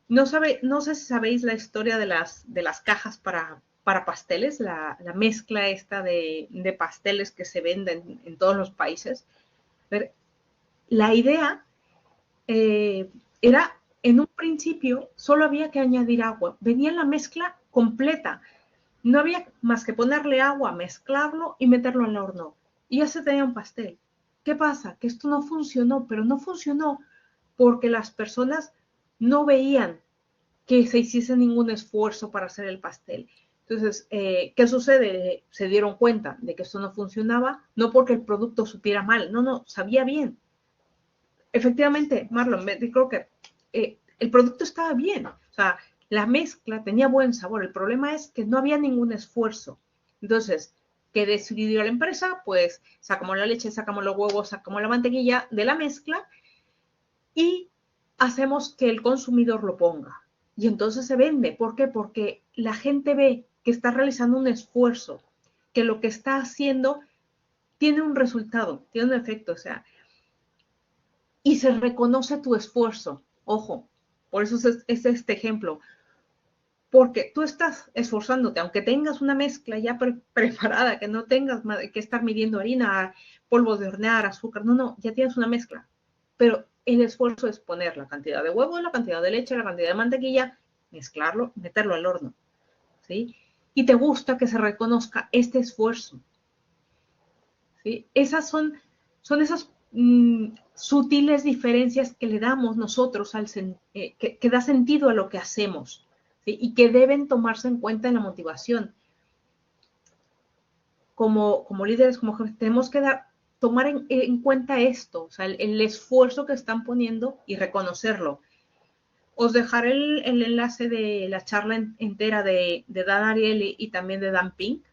no sé si sabéis la historia de las cajas para pasteles, la mezcla esta de pasteles que se venden en todos los países. La idea era, en un principio, solo había que añadir agua. Venía la mezcla completa. No había más que ponerle agua, mezclarlo y meterlo al horno. Y ya se tenía un pastel. ¿Qué pasa? Que esto no funcionó, pero no funcionó porque las personas no veían que se hiciese ningún esfuerzo para hacer el pastel. Entonces, ¿qué sucede? Se dieron cuenta de que esto no funcionaba, no porque el producto supiera mal, no, sabía bien. efectivamente, Marlon, creo que el producto estaba bien, o sea, la mezcla tenía buen sabor. El problema es que no había ningún esfuerzo. Entonces, ¿qué decidió la empresa? Pues sacamos la leche, sacamos los huevos, sacamos la mantequilla de la mezcla y hacemos que el consumidor lo ponga. Y entonces se vende. ¿Por qué? Porque la gente ve que está realizando un esfuerzo, que lo que está haciendo tiene un resultado, tiene un efecto, o sea, y se reconoce tu esfuerzo. Ojo, por eso es este ejemplo. Porque tú estás esforzándote, aunque tengas una mezcla ya preparada, que no tengas que estar midiendo harina, polvo de hornear, azúcar, no, ya tienes una mezcla. Pero el esfuerzo es poner la cantidad de huevo, la cantidad de leche, la cantidad de mantequilla, mezclarlo, meterlo al horno, ¿sí? Y te gusta que se reconozca este esfuerzo, ¿sí? Esas son esas sutiles diferencias que le damos nosotros, que da sentido a lo que hacemos, ¿sí? Y que deben tomarse en cuenta en la motivación. Como líderes, como jefes, tenemos que tomar en cuenta esto, o sea, el esfuerzo que están poniendo y reconocerlo. Os dejaré el enlace de la charla entera de Dan Ariely y también de Dan Pink,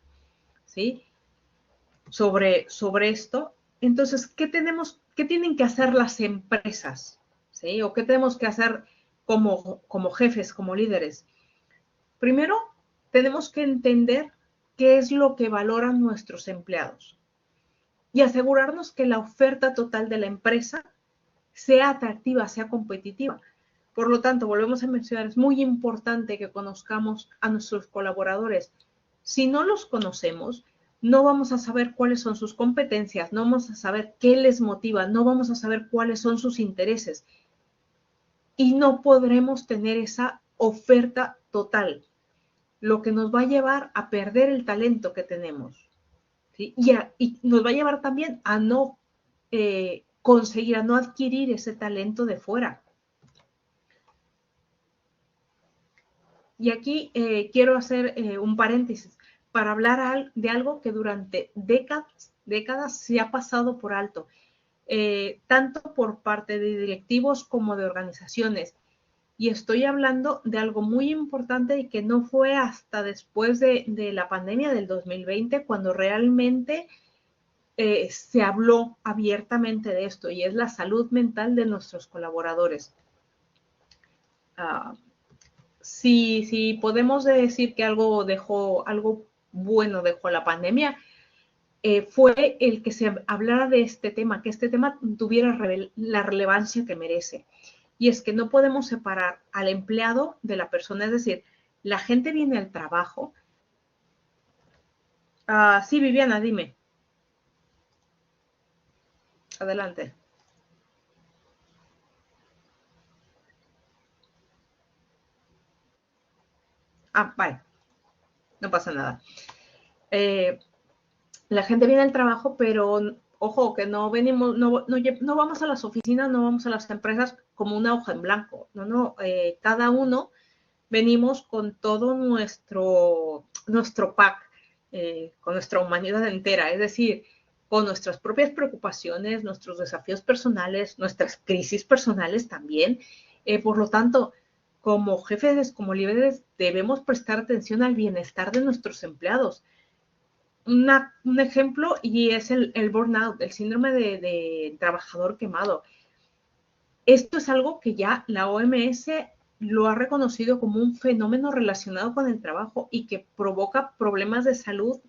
¿sí? Sobre esto. Entonces, ¿qué tienen que hacer las empresas? ¿Sí? ¿O qué tenemos que hacer como jefes, como líderes? Primero, tenemos que entender qué es lo que valoran nuestros empleados y asegurarnos que la oferta total de la empresa sea atractiva, sea competitiva. Por lo tanto, volvemos a mencionar, es muy importante que conozcamos a nuestros colaboradores. Si no los conocemos, no vamos a saber cuáles son sus competencias, no vamos a saber qué les motiva, no vamos a saber cuáles son sus intereses y no podremos tener esa oferta total, lo que nos va a llevar a perder el talento que tenemos, ¿sí? Y nos va a llevar también a no conseguir, a no adquirir ese talento de fuera. Y aquí quiero hacer un paréntesis para hablar de algo que durante décadas se ha pasado por alto, tanto por parte de directivos como de organizaciones. Y estoy hablando de algo muy importante y que no fue hasta después de la pandemia del 2020 cuando realmente se habló abiertamente de esto, y es la salud mental de nuestros colaboradores. Si podemos decir que algo bueno dejó la pandemia, fue el que se hablara de este tema, que este tema tuviera la relevancia que merece. Y es que no podemos separar al empleado de la persona, es decir, la gente viene al trabajo. Sí, Viviana, dime. Adelante. Vale. No pasa nada. La gente viene al trabajo, pero ojo, que no venimos, no vamos a las oficinas, no vamos a las empresas como una hoja en blanco. No, cada uno venimos con todo nuestro pack, con nuestra humanidad entera, es decir, con nuestras propias preocupaciones, nuestros desafíos personales, nuestras crisis personales también. Por lo tanto, como jefes, como líderes, debemos prestar atención al bienestar de nuestros empleados. Un ejemplo, y es el burnout, el síndrome de trabajador quemado. Esto es algo que ya la OMS lo ha reconocido como un fenómeno relacionado con el trabajo y que provoca problemas de salud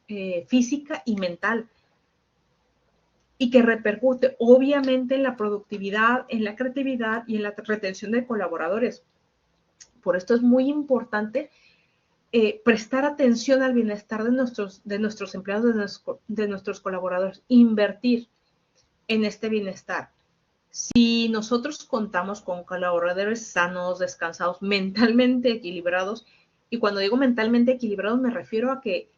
física y mental, y que repercute obviamente en la productividad, en la creatividad y en la retención de colaboradores. Por esto es muy importante prestar atención al bienestar de nuestros empleados, de nuestros colaboradores, invertir en este bienestar. Si nosotros contamos con colaboradores sanos, descansados, mentalmente equilibrados, y cuando digo mentalmente equilibrados me refiero a que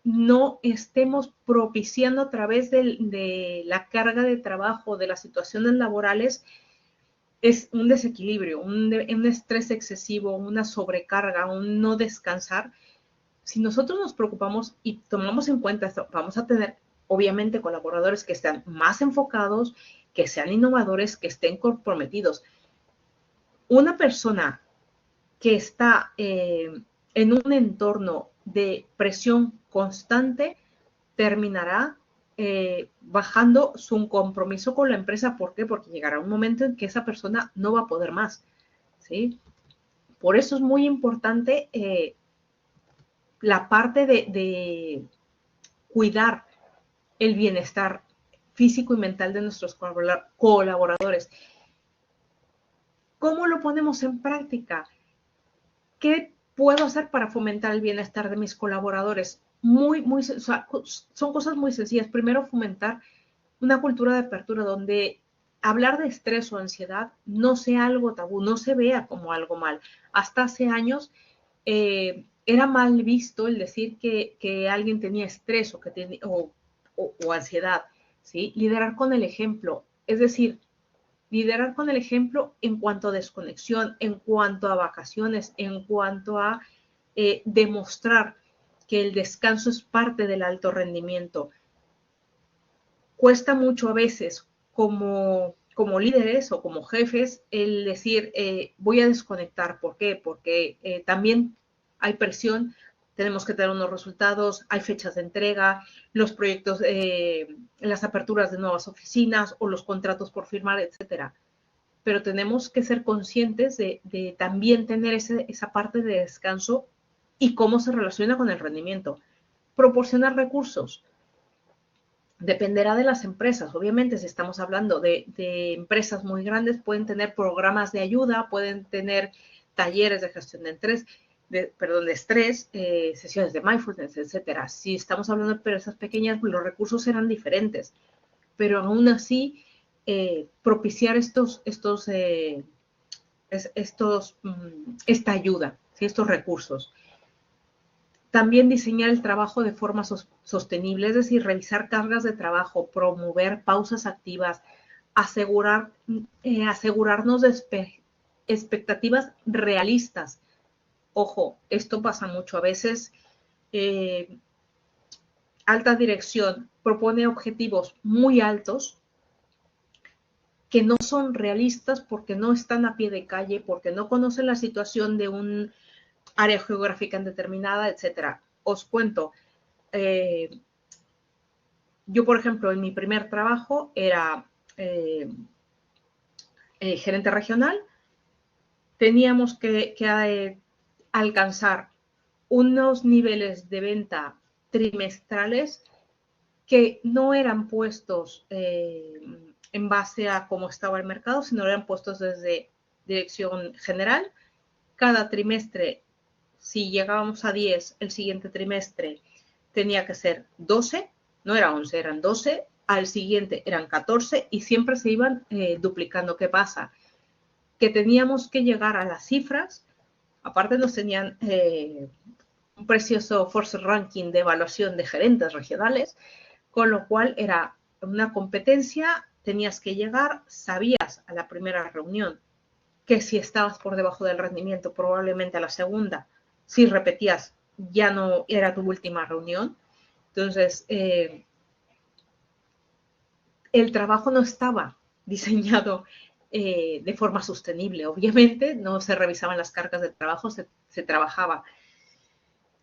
no estemos propiciando a través de la carga de trabajo, de las situaciones laborales, es un desequilibrio, un estrés excesivo, una sobrecarga, un no descansar. Si nosotros nos preocupamos y tomamos en cuenta esto, vamos a tener obviamente colaboradores que están más enfocados, que sean innovadores, que estén comprometidos. Una persona que está en un entorno de presión constante terminará bajando su compromiso con la empresa. ¿Por qué? Porque llegará un momento en que esa persona no va a poder más, ¿sí? Por eso es muy importante la parte de cuidar el bienestar físico y mental de nuestros colaboradores. ¿Cómo lo ponemos en práctica? ¿Qué puedo hacer para fomentar el bienestar de mis colaboradores? O sea, son cosas muy sencillas. Primero, fomentar una cultura de apertura donde hablar de estrés o ansiedad no sea algo tabú, no se vea como algo mal. Hasta hace años era mal visto el decir que alguien tenía estrés o ansiedad, ¿sí? Liderar con el ejemplo, es decir, liderar con el ejemplo en cuanto a desconexión, en cuanto a vacaciones, en cuanto a demostrar que el descanso es parte del alto rendimiento. Cuesta mucho a veces como líderes o como jefes el decir voy a desconectar. ¿Por qué? Porque también hay presión, tenemos que tener unos resultados, hay fechas de entrega, los proyectos, las aperturas de nuevas oficinas o los contratos por firmar, etcétera. Pero tenemos que ser conscientes de también tener esa parte de descanso y cómo se relaciona con el rendimiento. Proporcionar recursos. Dependerá de las empresas. Obviamente, si estamos hablando de empresas muy grandes, pueden tener programas de ayuda, pueden tener talleres de gestión de estrés, sesiones de mindfulness, etcétera. Si estamos hablando de empresas pequeñas, los recursos serán diferentes, pero aún así propiciar esta ayuda, ¿sí? Estos recursos. También diseñar el trabajo de forma sostenible, es decir, revisar cargas de trabajo, promover pausas activas, asegurarnos de expectativas realistas. Ojo, esto pasa mucho. A veces alta dirección propone objetivos muy altos que no son realistas porque no están a pie de calle, porque no conocen la situación de un área geográfica indeterminada, etcétera. Os cuento, yo, por ejemplo, en mi primer trabajo era gerente regional. Teníamos que alcanzar unos niveles de venta trimestrales que no eran puestos en base a cómo estaba el mercado, sino eran puestos desde dirección general. Cada trimestre, si llegábamos a 10, el siguiente trimestre tenía que ser 12, no era 11, eran 12, al siguiente eran 14 y siempre se iban duplicando. ¿Qué pasa? Que teníamos que llegar a las cifras, aparte nos tenían un precioso Force Ranking de evaluación de gerentes regionales, con lo cual era una competencia, tenías que llegar, sabías a la primera reunión que si estabas por debajo del rendimiento, probablemente a la segunda, si repetías, ya no era tu última reunión. Entonces, el trabajo no estaba diseñado de forma sostenible. Obviamente, no se revisaban las cargas de trabajo, se trabajaba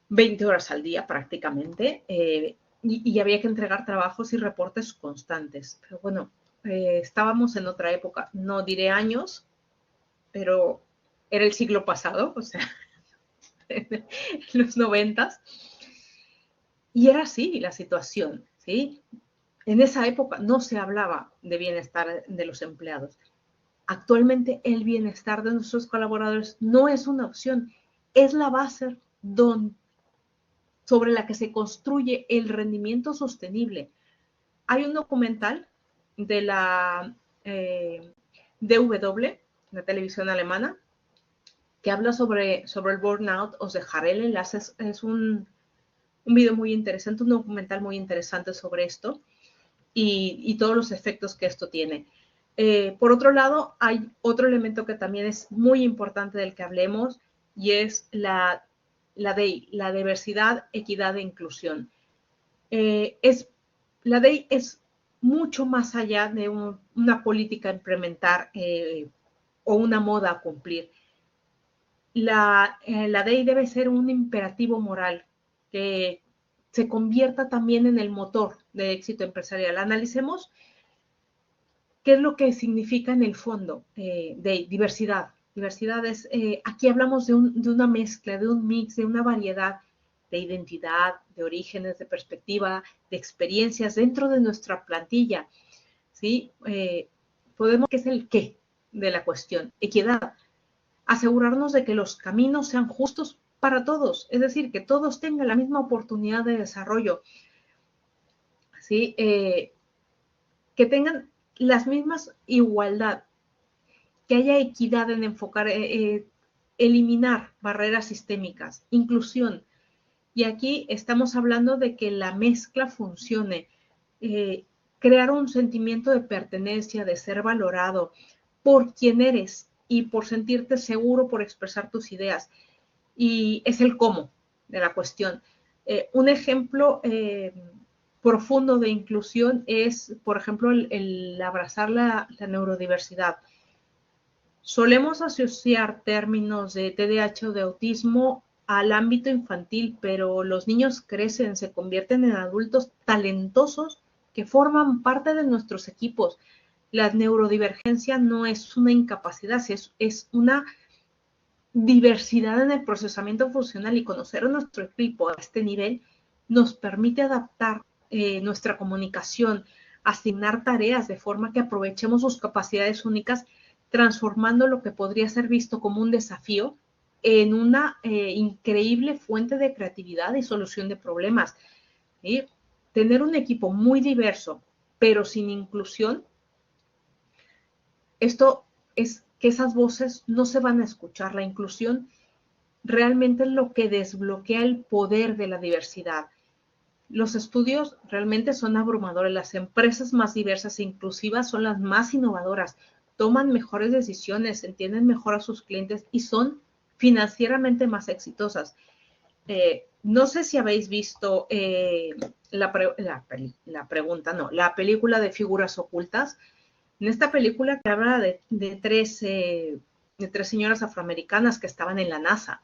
20 horas al día prácticamente, y había que entregar trabajos y reportes constantes. Pero bueno, estábamos en otra época, no diré años, pero era el siglo pasado, o sea, en los 90s, y era así la situación, ¿sí? En esa época no se hablaba de bienestar de los empleados. Actualmente el bienestar de nuestros colaboradores no es una opción, es la base sobre la que se construye el rendimiento sostenible. Hay un documental de la DW, la televisión alemana, que habla sobre el burnout. Os dejaré el enlace, es un video muy interesante, un documental muy interesante sobre esto y todos los efectos que esto tiene. Por otro lado, hay otro elemento que también es muy importante del que hablemos y es la DEI, la diversidad, equidad e inclusión. La DEI es mucho más allá de una política a implementar o una moda a cumplir. La DEI debe ser un imperativo moral que se convierta también en el motor de éxito empresarial. Analicemos qué es lo que significa en el fondo de diversidad. Diversidad es, aquí hablamos de una mezcla, de un mix, de una variedad de identidad, de orígenes, de perspectiva, de experiencias dentro de nuestra plantilla. ¿Sí? Podemos, ¿qué es el qué de la cuestión? Equidad. Asegurarnos de que los caminos sean justos para todos, es decir, que todos tengan la misma oportunidad de desarrollo, ¿sí? Que tengan las mismas igualdad, que haya equidad en enfocar, eliminar barreras sistémicas, inclusión. Y aquí estamos hablando de que la mezcla funcione, crear un sentimiento de pertenencia, de ser valorado por quien eres y por sentirte seguro por expresar tus ideas. Y es el cómo de la cuestión. Un ejemplo profundo de inclusión es, por ejemplo, el abrazar la neurodiversidad. Solemos asociar términos de TDAH o de autismo al ámbito infantil, pero los niños crecen, se convierten en adultos talentosos que forman parte de nuestros equipos. La neurodivergencia no es una incapacidad, es una diversidad en el procesamiento funcional, y conocer a nuestro equipo a este nivel nos permite adaptar nuestra comunicación, asignar tareas de forma que aprovechemos sus capacidades únicas, transformando lo que podría ser visto como un desafío en una increíble fuente de creatividad y solución de problemas. ¿Sí? Tener un equipo muy diverso, pero sin inclusión, esto es que esas voces no se van a escuchar. La inclusión realmente es lo que desbloquea el poder de la diversidad. Los estudios realmente son abrumadores. Las empresas más diversas e inclusivas son las más innovadoras, toman mejores decisiones, entienden mejor a sus clientes y son financieramente más exitosas. No sé si habéis visto la película de Figuras Ocultas. En esta película que habla de tres señoras afroamericanas que estaban en la NASA,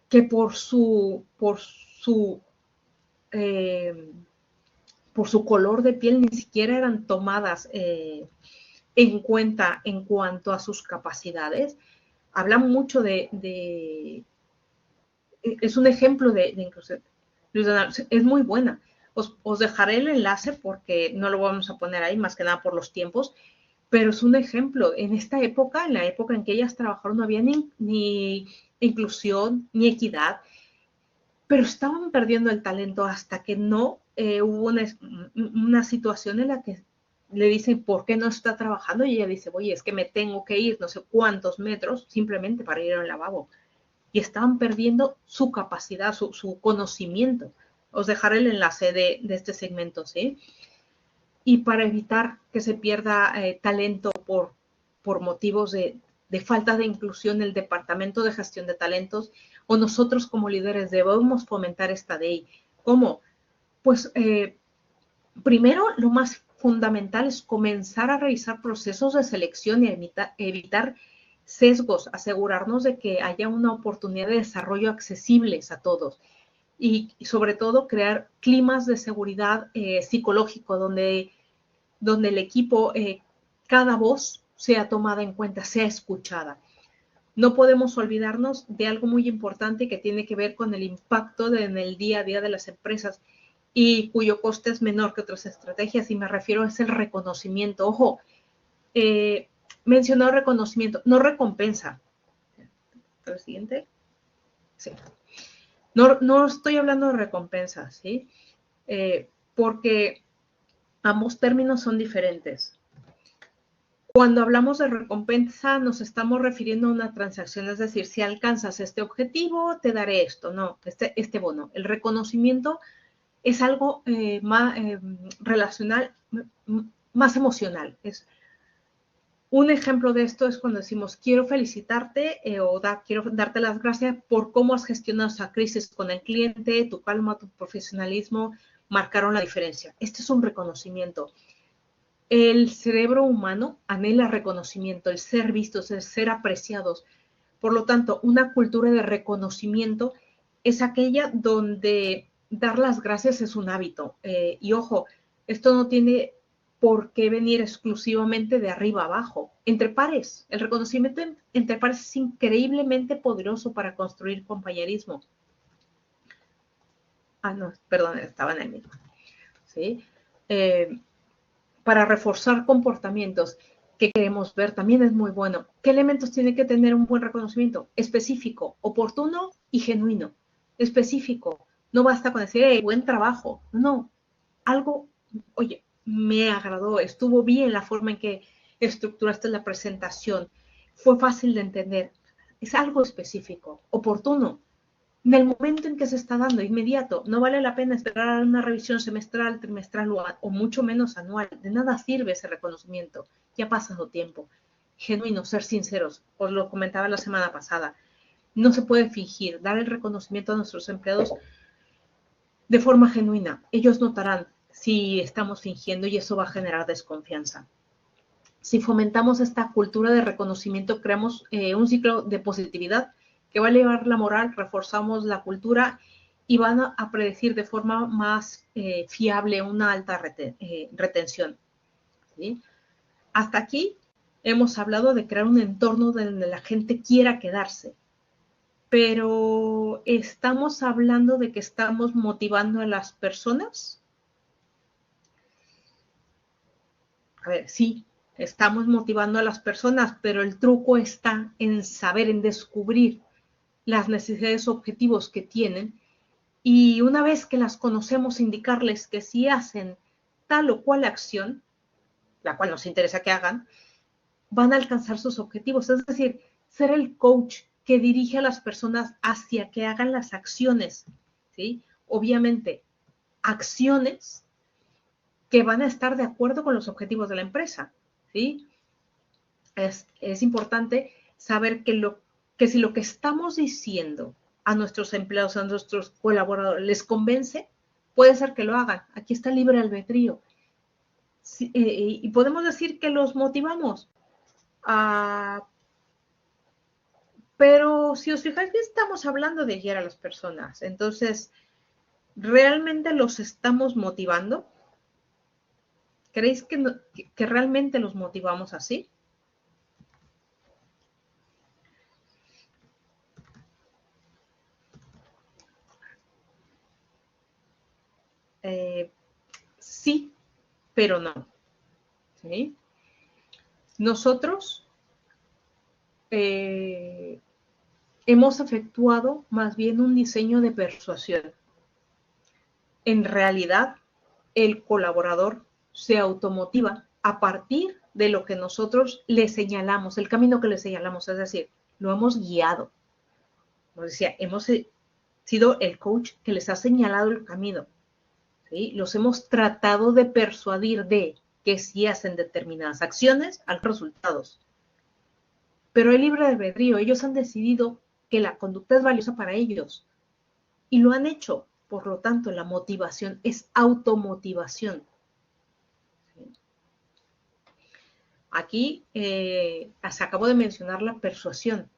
que por su color de piel ni siquiera eran tomadas en cuenta en cuanto a sus capacidades. Habla mucho es un ejemplo de inclusión. Es muy buena. Os dejaré el enlace porque no lo vamos a poner ahí, más que nada por los tiempos, pero es un ejemplo. En esta época, en la época en que ellas trabajaron, no había ni inclusión, ni equidad, pero estaban perdiendo el talento hasta que no hubo una situación en la que le dicen, ¿por qué no está trabajando? Y ella dice, oye, es que me tengo que ir no sé cuántos metros simplemente para ir al lavabo. Y estaban perdiendo su capacidad, su conocimiento. Os dejaré el enlace de este segmento, ¿sí? Y para evitar que se pierda talento por motivos de falta de inclusión, el Departamento de Gestión de Talentos o nosotros como líderes debemos fomentar esta DEI. ¿Cómo? Pues primero, lo más fundamental es comenzar a realizar procesos de selección y evitar sesgos, asegurarnos de que haya una oportunidad de desarrollo accesibles a todos y sobre todo crear climas de seguridad psicológico donde el equipo, cada voz sea tomada en cuenta, sea escuchada. No podemos olvidarnos de algo muy importante que tiene que ver con el impacto en el día a día de las empresas y cuyo coste es menor que otras estrategias, y me refiero es el reconocimiento. Ojo, mencionado reconocimiento, no recompensa. ¿El siguiente? Sí. No estoy hablando de recompensa, ¿sí? Porque ambos términos son diferentes. Cuando hablamos de recompensa, nos estamos refiriendo a una transacción, es decir, si alcanzas este objetivo, te daré esto, no, este bono. El reconocimiento es algo más relacional, más emocional. Un ejemplo de esto es cuando decimos, quiero felicitarte quiero darte las gracias por cómo has gestionado esa crisis con el cliente, tu calma, tu profesionalismo, marcaron la diferencia. Este es un reconocimiento. El cerebro humano anhela reconocimiento, el ser vistos, el ser apreciados. Por lo tanto, una cultura de reconocimiento es aquella donde dar las gracias es un hábito. Y ojo, esto no tiene por qué venir exclusivamente de arriba abajo. Entre pares, el reconocimiento entre pares es increíblemente poderoso para construir compañerismo. No, perdón, estaba en el mismo. ¿Sí? Para reforzar comportamientos que queremos ver también es muy bueno. ¿Qué elementos tiene que tener un buen reconocimiento? Específico, oportuno y genuino. Específico. No basta con decir, hey, buen trabajo. No. Algo, oye, me agradó, estuvo bien la forma en que estructuraste la presentación. Fue fácil de entender. Es algo específico, oportuno. En el momento en que se está dando, inmediato, no vale la pena esperar a una revisión semestral, trimestral o mucho menos anual. De nada sirve ese reconocimiento. Ya ha pasado tiempo. Genuino, ser sinceros. Os lo comentaba la semana pasada. No se puede fingir. Dar el reconocimiento a nuestros empleados de forma genuina. Ellos notarán si estamos fingiendo y eso va a generar desconfianza. Si fomentamos esta cultura de reconocimiento, creamos un ciclo de positividad que va a elevar la moral, reforzamos la cultura y van a predecir de forma más fiable una alta retención. ¿Sí? Hasta aquí hemos hablado de crear un entorno donde la gente quiera quedarse, pero ¿estamos hablando de que estamos motivando a las personas? A ver, sí, estamos motivando a las personas, pero el truco está en saber, en descubrir las necesidades objetivos que tienen y una vez que las conocemos, indicarles que si hacen tal o cual acción, la cual nos interesa que hagan, van a alcanzar sus objetivos. Es decir, ser el coach que dirige a las personas hacia que hagan las acciones, ¿sí? Obviamente, acciones que van a estar de acuerdo con los objetivos de la empresa, ¿sí? Es importante saber que si lo que estamos diciendo a nuestros empleados, a nuestros colaboradores, les convence, puede ser que lo hagan. Aquí está el libre albedrío. Sí, y podemos decir que los motivamos. Pero si os fijáis, estamos hablando de guiar a las personas. Entonces, ¿realmente los estamos motivando? ¿Creéis que realmente los motivamos así? Sí, pero no. ¿Sí? Nosotros hemos efectuado más bien un diseño de persuasión. En realidad, el colaborador se automotiva a partir de lo que nosotros le señalamos, el camino que le señalamos, es decir, lo hemos guiado. Como decía, hemos sido el coach que les ha señalado el camino. ¿Sí? Los hemos tratado de persuadir de que si hacen determinadas acciones, hay resultados. Pero el libre albedrío, ellos han decidido que la conducta es valiosa para ellos y lo han hecho. Por lo tanto, la motivación es automotivación. ¿Sí? Aquí se acabó de mencionar la persuasión.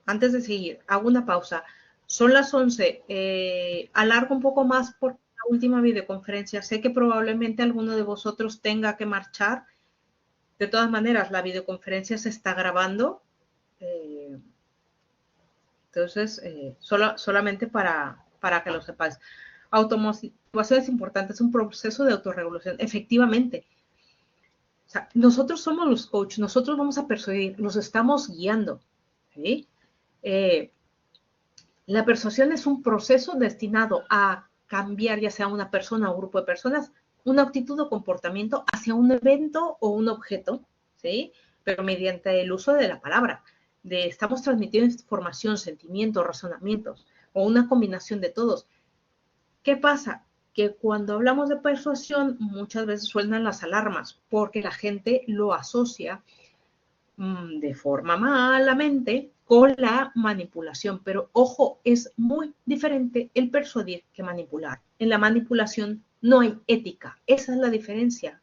Antes de seguir, hago una pausa. Son las 11. Alargo un poco más por la última videoconferencia. Sé que probablemente alguno de vosotros tenga que marchar. De todas maneras, la videoconferencia se está grabando. Entonces, solamente para que lo sepáis. Automotivación es importante, es un proceso de autorregulación. Efectivamente. O sea, nosotros somos los coaches, nosotros vamos a persuadir, los estamos guiando. ¿Sí? La persuasión es un proceso destinado a cambiar, ya sea una persona o un grupo de personas, una actitud o comportamiento hacia un evento o un objeto, ¿sí? Pero mediante el uso de la palabra. Estamos transmitiendo información, sentimientos, razonamientos, o una combinación de todos. ¿Qué pasa? Que cuando hablamos de persuasión, muchas veces suenan las alarmas, porque la gente lo asocia de forma malamente con la manipulación. Pero ojo, es muy diferente el persuadir que manipular. En la manipulación no hay ética. Esa es la diferencia.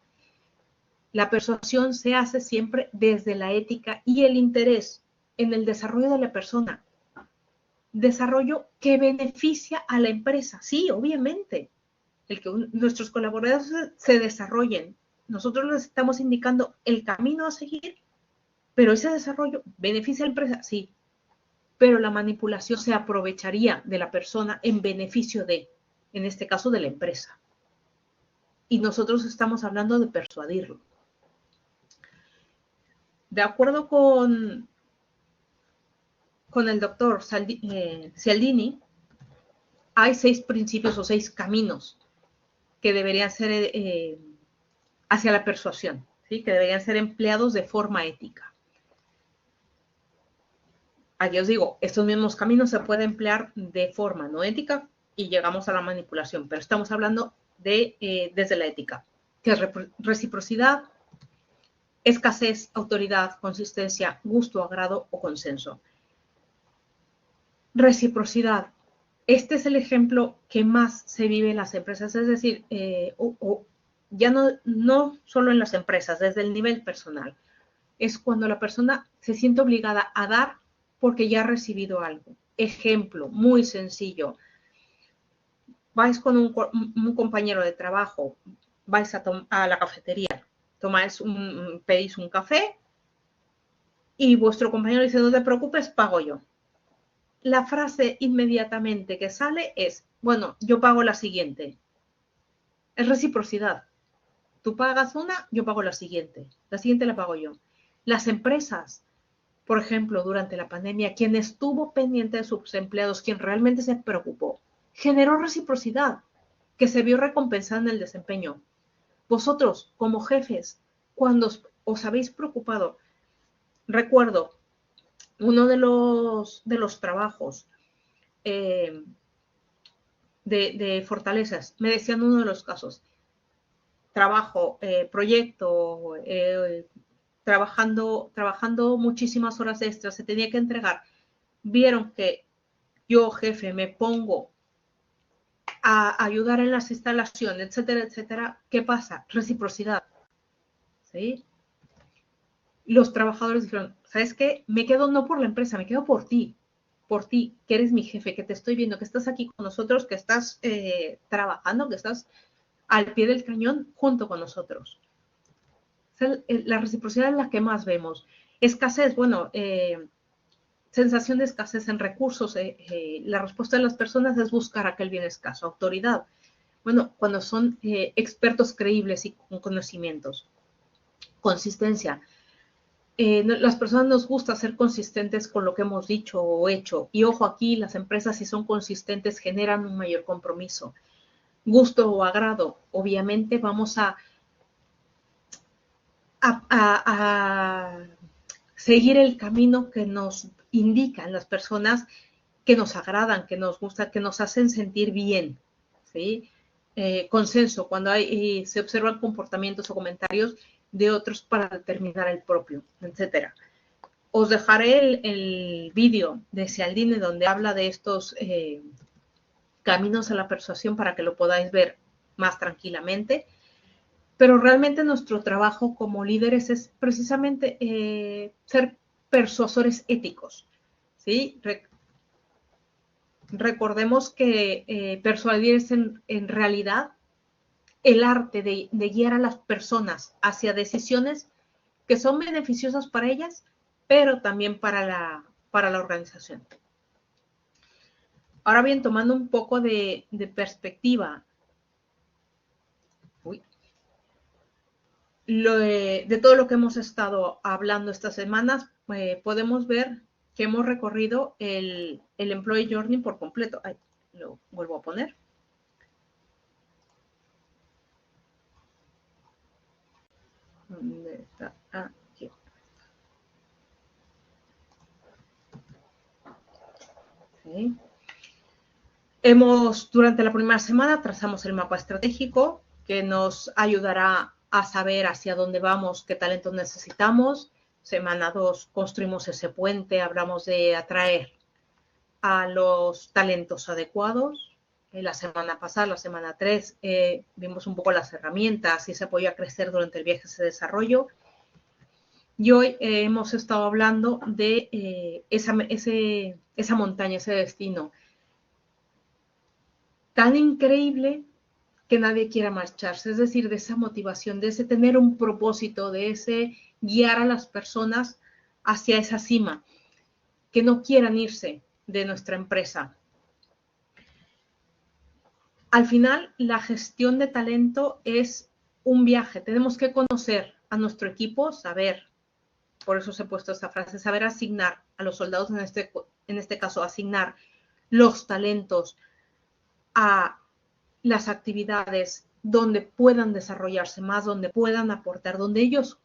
La persuasión se hace siempre desde la ética y el interés en el desarrollo de la persona. Desarrollo que beneficia a la empresa. Sí, obviamente. El que nuestros colaboradores se desarrollen. Nosotros les estamos indicando el camino a seguir, pero ese desarrollo beneficia a la empresa. Sí, pero la manipulación se aprovecharía de la persona en beneficio de, en este caso, de la empresa. Y nosotros estamos hablando de persuadirlo. De acuerdo con el doctor Cialdini, hay 6 principios o 6 caminos que deberían ser hacia la persuasión, ¿sí? Que deberían ser empleados de forma ética. Aquí os digo, estos mismos caminos se pueden emplear de forma no ética y llegamos a la manipulación, pero estamos hablando de desde la ética, que es reciprocidad, escasez, autoridad, consistencia, gusto, agrado o consenso. Reciprocidad. Este es el ejemplo que más se vive en las empresas, es decir, ya no solo en las empresas, desde el nivel personal. Es cuando la persona se siente obligada a dar porque ya ha recibido algo. Ejemplo, muy sencillo. Vais con un compañero de trabajo, vais a la cafetería, pedís un café y vuestro compañero dice, no te preocupes, pago yo. La frase inmediatamente que sale es, bueno, yo pago la siguiente. Es reciprocidad. Tú pagas una, yo pago la siguiente. La siguiente la pago yo. Las empresas, por ejemplo, durante la pandemia, quien estuvo pendiente de sus empleados, quien realmente se preocupó, generó reciprocidad que se vio recompensada en el desempeño. Vosotros, como jefes, cuando os habéis preocupado, recuerdo, uno de los trabajos de fortalezas, me decían uno de los casos, trabajo, proyecto, trabajando muchísimas horas extras, se tenía que entregar. Vieron que yo, jefe, me pongo a ayudar en las instalaciones, etcétera, etcétera. ¿Qué pasa? Reciprocidad. ¿Sí? Los trabajadores dijeron, ¿sabes qué? Me quedo no por la empresa, me quedo por ti, que eres mi jefe, que te estoy viendo, que estás aquí con nosotros, que estás trabajando, que estás al pie del cañón junto con nosotros. O sea, la reciprocidad es la que más vemos. Escasez, bueno, sensación de escasez en recursos. La respuesta de las personas es buscar aquel bien escaso. Autoridad, bueno, cuando son expertos creíbles y con conocimientos. Consistencia. Las personas nos gusta ser consistentes con lo que hemos dicho o hecho. Y ojo aquí, las empresas si son consistentes generan un mayor compromiso. Gusto o agrado. Obviamente vamos a seguir el camino que nos indican las personas que nos agradan, que nos gusta, que nos hacen sentir bien. ¿Sí? Consenso, cuando se observan comportamientos o comentarios de otros para determinar el propio, etcétera. Os dejaré el vídeo de Cialdini donde habla de estos caminos a la persuasión para que lo podáis ver más tranquilamente. Pero realmente nuestro trabajo como líderes es precisamente ser persuasores éticos. ¿Sí? Recordemos que persuadir es en realidad el arte de guiar a las personas hacia decisiones que son beneficiosas para ellas, pero también para la organización. Ahora bien, tomando un poco de perspectiva, de todo lo que hemos estado hablando estas semanas, podemos ver que hemos recorrido el Employee Journey por completo. Ay, lo vuelvo a poner. ¿Dónde está? Aquí. Okay. Durante la primera semana trazamos el mapa estratégico que nos ayudará a saber hacia dónde vamos, qué talentos necesitamos, Semana 2 construimos ese puente, hablamos de atraer a los talentos adecuados. La semana pasada, la semana 3, vimos un poco las herramientas y ese apoyo a crecer durante el viaje, ese desarrollo. Y hoy hemos estado hablando de esa montaña, ese destino tan increíble que nadie quiera marcharse, es decir, de esa motivación, de ese tener un propósito, de ese guiar a las personas hacia esa cima, que no quieran irse de nuestra empresa. Al final, la gestión de talento es un viaje. Tenemos que conocer a nuestro equipo, saber, por eso se ha puesto esta frase, saber asignar a los soldados, en este caso, asignar los talentos a las actividades donde puedan desarrollarse más, donde puedan aportar, donde ellos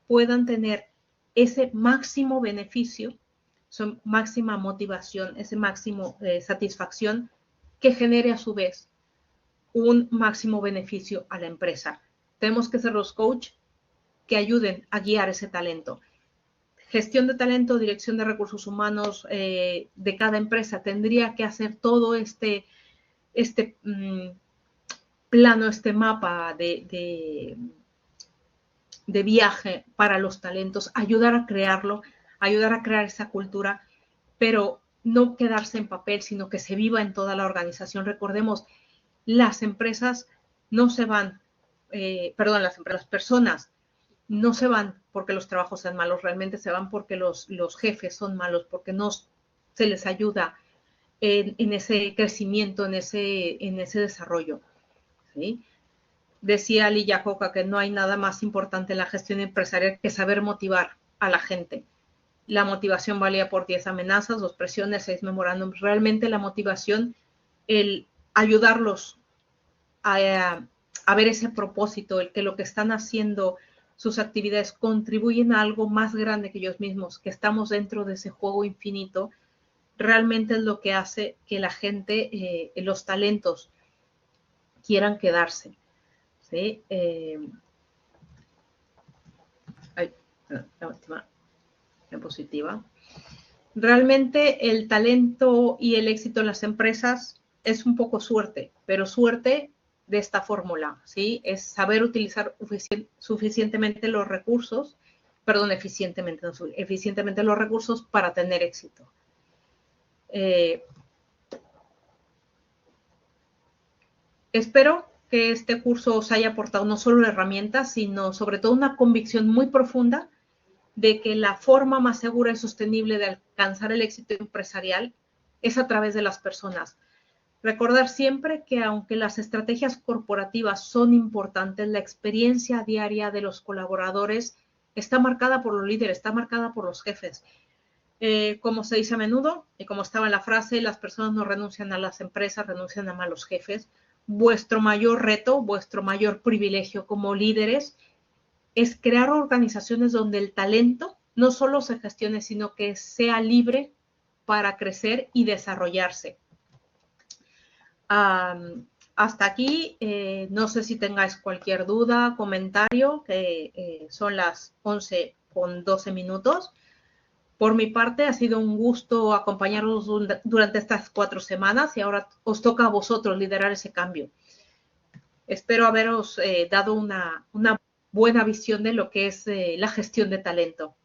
puedan tener ese máximo beneficio, su máxima motivación, ese máximo satisfacción que genere a su vez un máximo beneficio a la empresa. Tenemos que ser los coaches que ayuden a guiar ese talento. Gestión de talento, dirección de recursos humanos de cada empresa tendría que hacer todo este plano, este mapa de viaje para los talentos, ayudar a crearlo, ayudar a crear esa cultura, pero no quedarse en papel, sino que se viva en toda la organización. Recordemos, las empresas no se van, las personas no se van porque los trabajos sean malos, realmente se van porque los jefes son malos, porque no se les ayuda en ese crecimiento, en ese desarrollo, ¿sí? Decía Lee Iacocca que no hay nada más importante en la gestión empresarial que saber motivar a la gente. La motivación valía por 10 amenazas, 2 presiones, 6 memorándums. Realmente la motivación, el ayudarlos a ver ese propósito, el que lo que están haciendo, sus actividades contribuyen a algo más grande que ellos mismos, que estamos dentro de ese juego infinito, realmente es lo que hace que la gente, los talentos, quieran quedarse. ¿Sí? La última diapositiva. Realmente el talento y el éxito en las empresas es un poco suerte, pero suerte de esta fórmula, ¿sí? Es saber utilizar suficientemente los recursos, eficientemente los recursos para tener éxito. Espero que este curso os haya aportado no solo herramientas, sino sobre todo una convicción muy profunda de que la forma más segura y sostenible de alcanzar el éxito empresarial es a través de las personas. Recordar siempre que aunque las estrategias corporativas son importantes, la experiencia diaria de los colaboradores está marcada por los líderes, está marcada por los jefes. Como se dice a menudo, y como estaba en la frase, las personas no renuncian a las empresas, renuncian a malos jefes. Vuestro mayor reto, vuestro mayor privilegio como líderes es crear organizaciones donde el talento no solo se gestione, sino que sea libre para crecer y desarrollarse. Hasta aquí, no sé si tengáis cualquier duda, comentario, que son las 11:12 minutos. Por mi parte, ha sido un gusto acompañaros durante estas 4 semanas y ahora os toca a vosotros liderar ese cambio. Espero haberos dado una buena visión de lo que es la gestión de talento.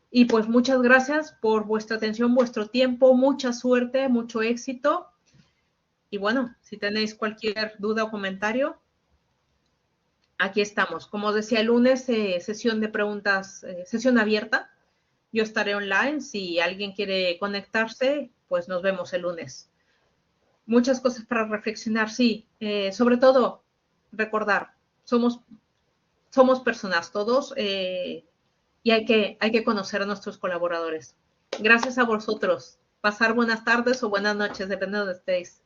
Y pues muchas gracias por vuestra atención, vuestro tiempo, mucha suerte, mucho éxito. Y bueno, si tenéis cualquier duda o comentario, aquí estamos. Como os decía, el lunes, sesión de preguntas, sesión abierta. Yo estaré online. Si alguien quiere conectarse, pues nos vemos el lunes. Muchas cosas para reflexionar, sí. Sobre todo, recordar, somos personas todos y hay que conocer a nuestros colaboradores. Gracias a vosotros. Pasar buenas tardes o buenas noches, depende de donde estéis.